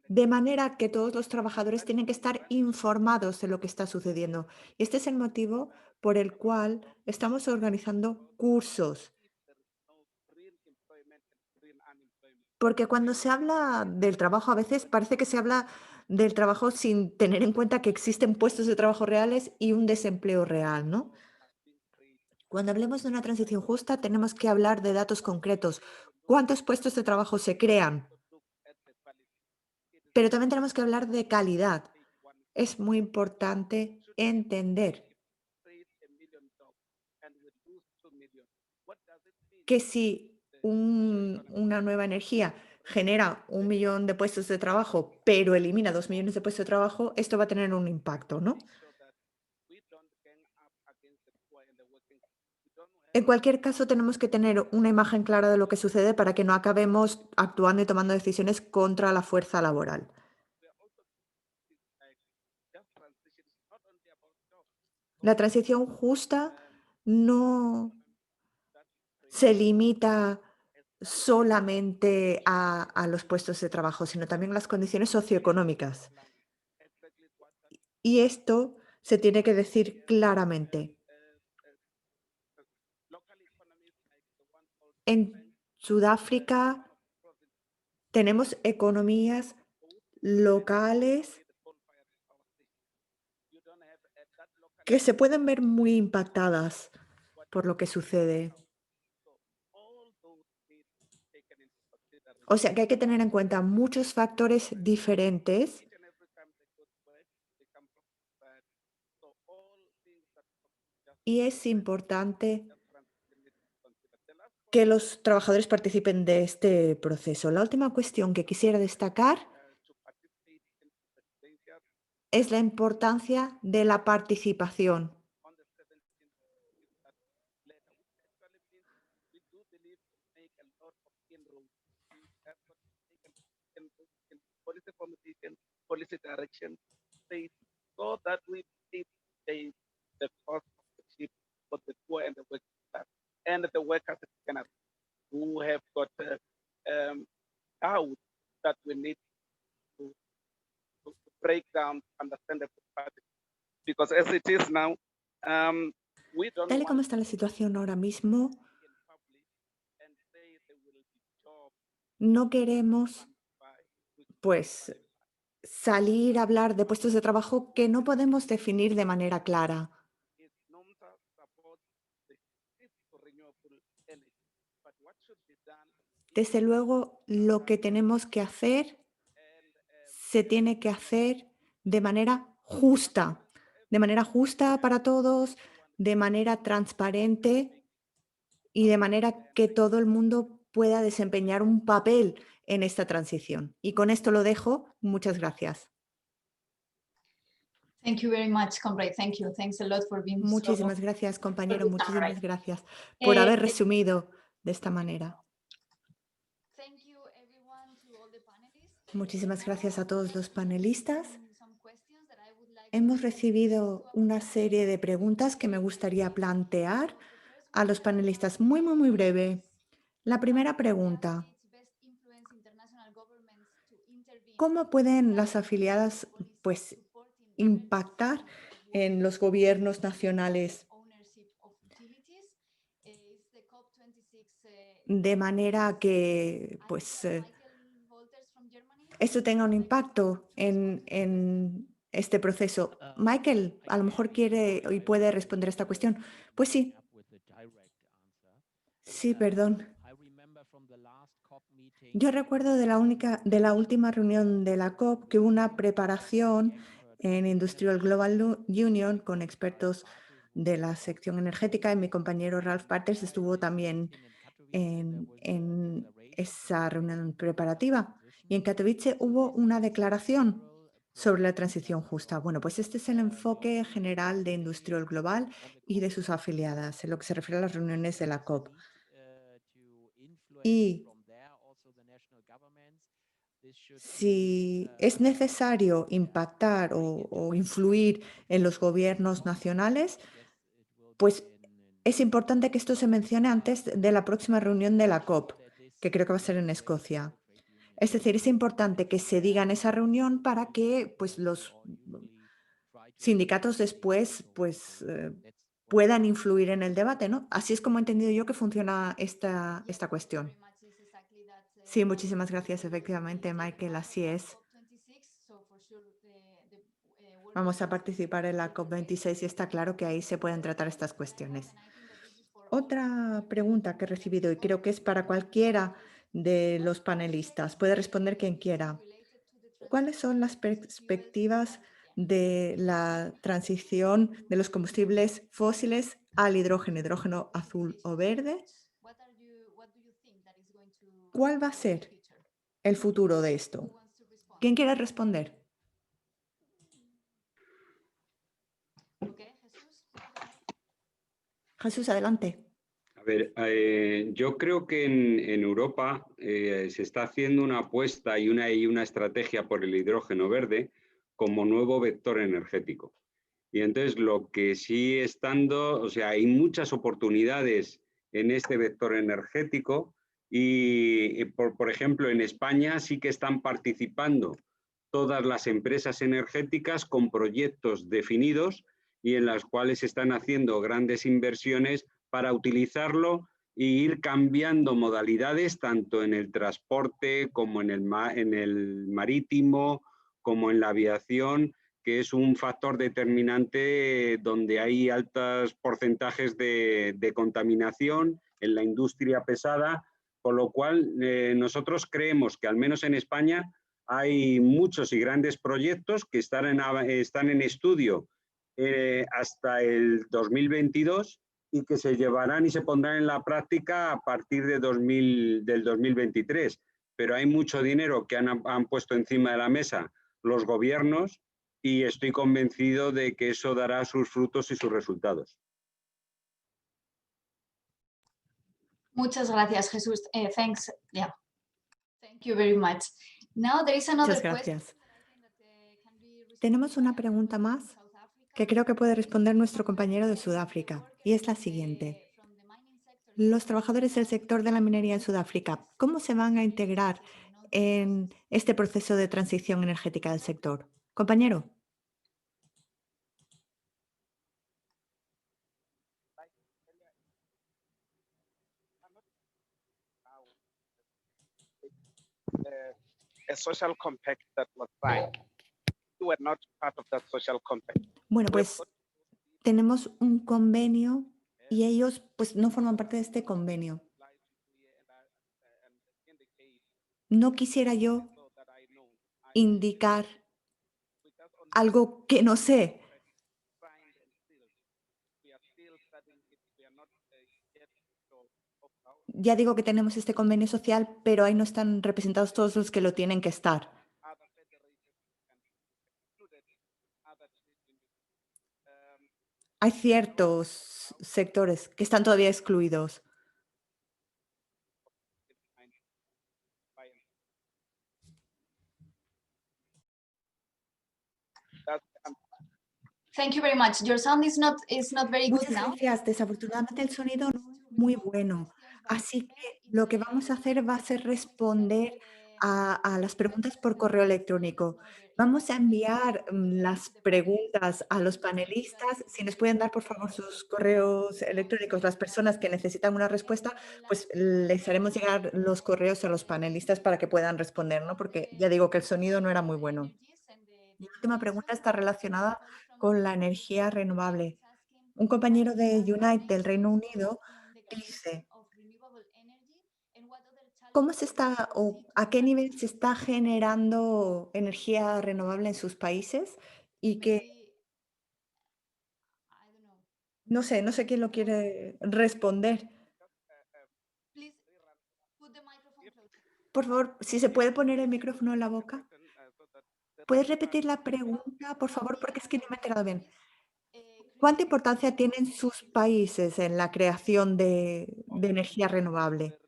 De manera que todos los trabajadores tienen que estar informados de lo que está sucediendo. Y este es el motivo por el cual estamos organizando cursos. Porque cuando se habla del trabajo, a veces parece que se habla del trabajo sin tener en cuenta que existen puestos de trabajo reales y un desempleo real, ¿no? Cuando hablemos de una transición justa, tenemos que hablar de datos concretos. ¿Cuántos puestos de trabajo se crean? Pero también tenemos que hablar de calidad. Es muy importante entender que si una nueva energía genera 1 millón de puestos de trabajo, pero elimina 2 millones de puestos de trabajo, esto va a tener un impacto, ¿no? En cualquier caso, tenemos que tener una imagen clara de lo que sucede para que no acabemos actuando y tomando decisiones contra la fuerza laboral. La transición justa no se limita solamente a los puestos de trabajo, sino también a las condiciones socioeconómicas. Y esto se tiene que decir claramente. En Sudáfrica tenemos economías locales que se pueden ver muy impactadas por lo que sucede. O sea que hay que tener en cuenta muchos factores diferentes y es importante que los trabajadores participen de este proceso. La última cuestión que quisiera destacar es la importancia de la participación. Policy direction states so that we pay the cost of the ship for the poor and the working class and the workers who have got out that we need to break down, understand the party. Because as it is now, we don't Tal y como want está la situación ahora mismo, in public and say there will be jobs no queremos pues salir a hablar de puestos de trabajo que no podemos definir de manera clara. is NUMSA supports the shift to renewable energy. But what should be done Desde luego, lo que tenemos que hacer se tiene que hacer de manera justa para todos, de manera transparente y de manera que todo el mundo pueda desempeñar un papel en esta transición. Y con esto lo dejo. Muchas gracias. Thank you very much, comrade. Thank you. Thanks a lot for being Muchísimas gracias, compañero. Summarize. Muchísimas gracias por Eh, haber resumido de esta manera. Thank you everyone to all the panelists. Muchísimas gracias a todos los panelistas. Some questions that I would like Hemos to recibido ask to una our serie de preguntas que me gustaría plantear a los panelistas. Muy breve. La primera pregunta: ¿cómo pueden las afiliadas pues, impactar en los gobiernos nacionales de manera que pues, esto tenga un impacto en este proceso? Michael, a lo mejor quiere y puede responder esta cuestión. Pues sí. Sí, perdón. Yo recuerdo de la última reunión de la COP que hubo una preparación en Industrial Global Union con expertos de la sección energética y mi compañero Ralph Parters estuvo también en esa reunión preparativa. Y en Katowice hubo una declaración sobre la transición justa. Bueno, pues este es el enfoque general de Industrial Global y de sus afiliadas en lo que se refiere a las reuniones de la COP. Y si es necesario impactar o influir en los gobiernos nacionales, pues es importante que esto se mencione antes de la próxima reunión de la COP, que creo que va a ser en Escocia. Es decir, es importante que se diga en esa reunión para que pues, los sindicatos después pues, puedan influir en el debate, ¿no? Así es como he entendido yo que funciona esta cuestión. Sí, muchísimas gracias. Efectivamente, Michael, así es. Vamos a participar en la COP26 y está claro que ahí se pueden tratar estas cuestiones. Otra pregunta que he recibido y creo que es para cualquiera de los panelistas. Puede responder quien quiera. ¿Cuáles son las perspectivas de la transición de los combustibles fósiles al hidrógeno azul o verde? ¿Cuál va a ser el futuro de esto? ¿Quién quiere responder? Jesús, adelante. A ver, yo creo que en Europa se está haciendo una apuesta y una estrategia por el hidrógeno verde como nuevo vector energético. Y entonces lo que sigue estando, o sea, hay muchas oportunidades en este vector energético y por ejemplo, en España sí que están participando todas las empresas energéticas con proyectos definidos y en las cuales se están haciendo grandes inversiones para utilizarlo e ir cambiando modalidades tanto en el transporte como en el marítimo, como en la aviación, que es un factor determinante donde hay altos porcentajes de contaminación en la industria pesada, con lo cual nosotros creemos que al menos en España hay muchos y grandes proyectos que están en estudio hasta el 2022 y que se llevarán y se pondrán en la práctica a partir del 2023. Pero hay mucho dinero que han puesto encima de la mesa los gobiernos y estoy convencido de que eso dará sus frutos y sus resultados. Muchas gracias, Jesús. Thanks. Yeah. Thank you very much. Now there is another Muchas question gracias. that I think that can be received Tenemos una from pregunta más South Africa. que creo que puede responder nuestro compañero de Sudáfrica, y es la siguiente. Los trabajadores del sector de la minería en Sudáfrica, ¿cómo se van a integrar en este proceso de transición energética del sector? Compañero. A social compact that was signed. You were not part of that social compact. Bueno, pues tenemos un convenio y ellos pues no forman parte de este convenio. No quisiera yo indicar algo que no sé. Ya digo que tenemos este convenio social, pero ahí no están representados todos los que lo tienen que estar. Hay ciertos sectores que están todavía excluidos. Thank you very much. Your sound is not very good Muchas now. gracias. Desafortunadamente el sonido no es muy bueno, así que lo que vamos a hacer va a ser responder a las preguntas por correo electrónico. Vamos a enviar las preguntas a los panelistas. Si nos pueden dar, por favor, sus correos electrónicos, las personas que necesitan una respuesta, pues les haremos llegar los correos a los panelistas para que puedan responder, ¿no? Porque ya digo que el sonido no era muy bueno. La última pregunta está relacionada con la energía renovable. Un compañero de Unite del Reino Unido dice, ¿cómo se está o a qué nivel se está generando energía renovable en sus países? Y que no sé quién lo quiere responder. Por favor, si se puede poner el micrófono en la boca. ¿Puedes repetir la pregunta, por favor? Porque es que no me he enterado bien. ¿Cuánta importancia tienen sus países en la creación de energía renovable?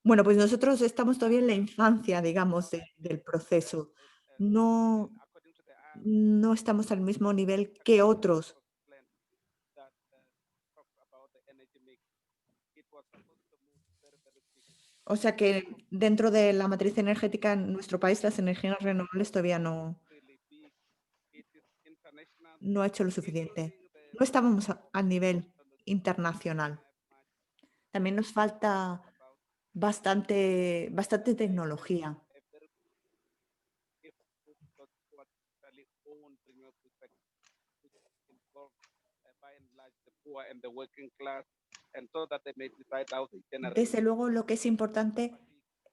Bueno, pues nosotros estamos todavía en la infancia, digamos, del proceso. No estamos al mismo nivel que otros. O sea que dentro de la matriz energética en nuestro país, las energías renovables todavía no ha hecho lo suficiente. No estábamos al nivel internacional. También nos falta bastante tecnología. Desde luego, lo que es importante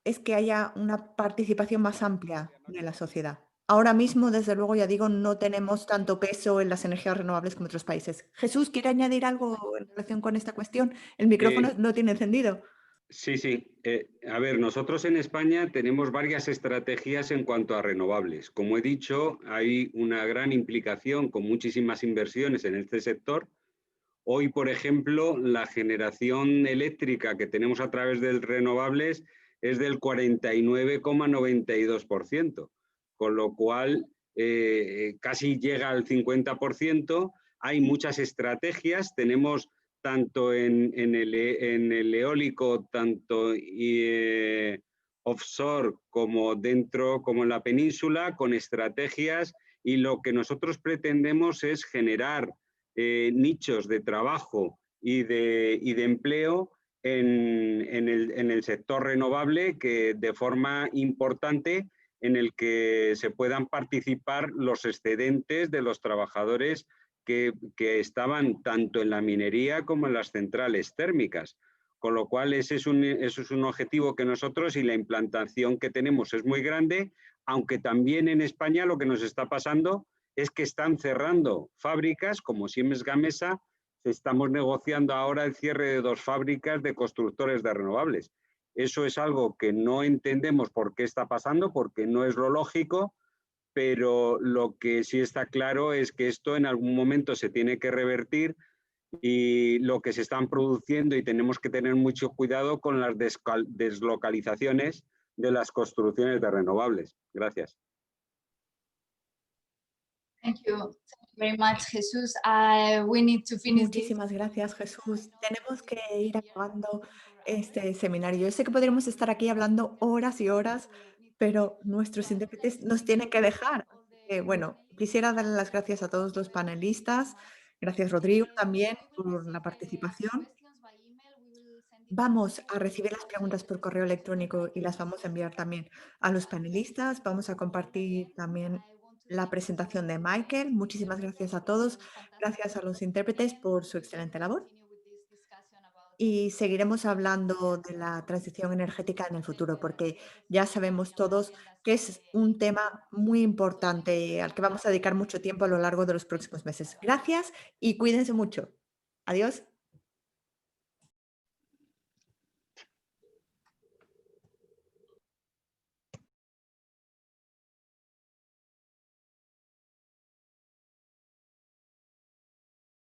es que haya una participación más amplia de la sociedad. Ahora mismo, desde luego, ya digo, no tenemos tanto peso en las energías renovables como otros países. Jesús, ¿quiere añadir algo en relación con esta cuestión? El micrófono no tiene encendido. Sí. A ver, nosotros en España tenemos varias estrategias en cuanto a renovables. Como he dicho, hay una gran implicación con muchísimas inversiones en este sector. Hoy, por ejemplo, la generación eléctrica que tenemos a través de renovables es del 49,92%, con lo cual casi llega al 50%. Hay muchas estrategias, tenemos tanto en el eólico, tanto offshore como dentro, como en la península, con estrategias Y lo que nosotros pretendemos es generar nichos de trabajo y de empleo en el sector renovable que de forma importante en el que se puedan participar los excedentes de los trabajadores que estaban tanto en la minería como en las centrales térmicas. Con lo cual, eso es un objetivo que nosotros, y la implantación que tenemos es muy grande, aunque también en España lo que nos está pasando es que están cerrando fábricas como Siemens Gamesa. Estamos negociando ahora el cierre de 2 fábricas de constructores de renovables. Eso es algo que no entendemos por qué está pasando, porque no es lo lógico, pero lo que sí está claro es que esto en algún momento se tiene que revertir, y lo que se están produciendo, y tenemos que tener mucho cuidado con las deslocalizaciones de las construcciones de renovables. Gracias. Thank you very much, Jesús. We need to finish this. Muchísimas gracias, Jesús. Tenemos que ir acabando este seminario. Yo sé que podríamos estar aquí hablando horas y horas, pero nuestros intérpretes nos tienen que dejar. Bueno, quisiera darle las gracias a todos los panelistas. Gracias, Rodrigo, también por la participación. Vamos a recibir las preguntas por correo electrónico y las vamos a enviar también a los panelistas. Vamos a compartir también la presentación de Michael. Muchísimas gracias a todos. Gracias a los intérpretes por su excelente labor. Y seguiremos hablando de la transición energética en el futuro, porque ya sabemos todos que es un tema muy importante al que vamos a dedicar mucho tiempo a lo largo de los próximos meses. Gracias y cuídense mucho. Adiós.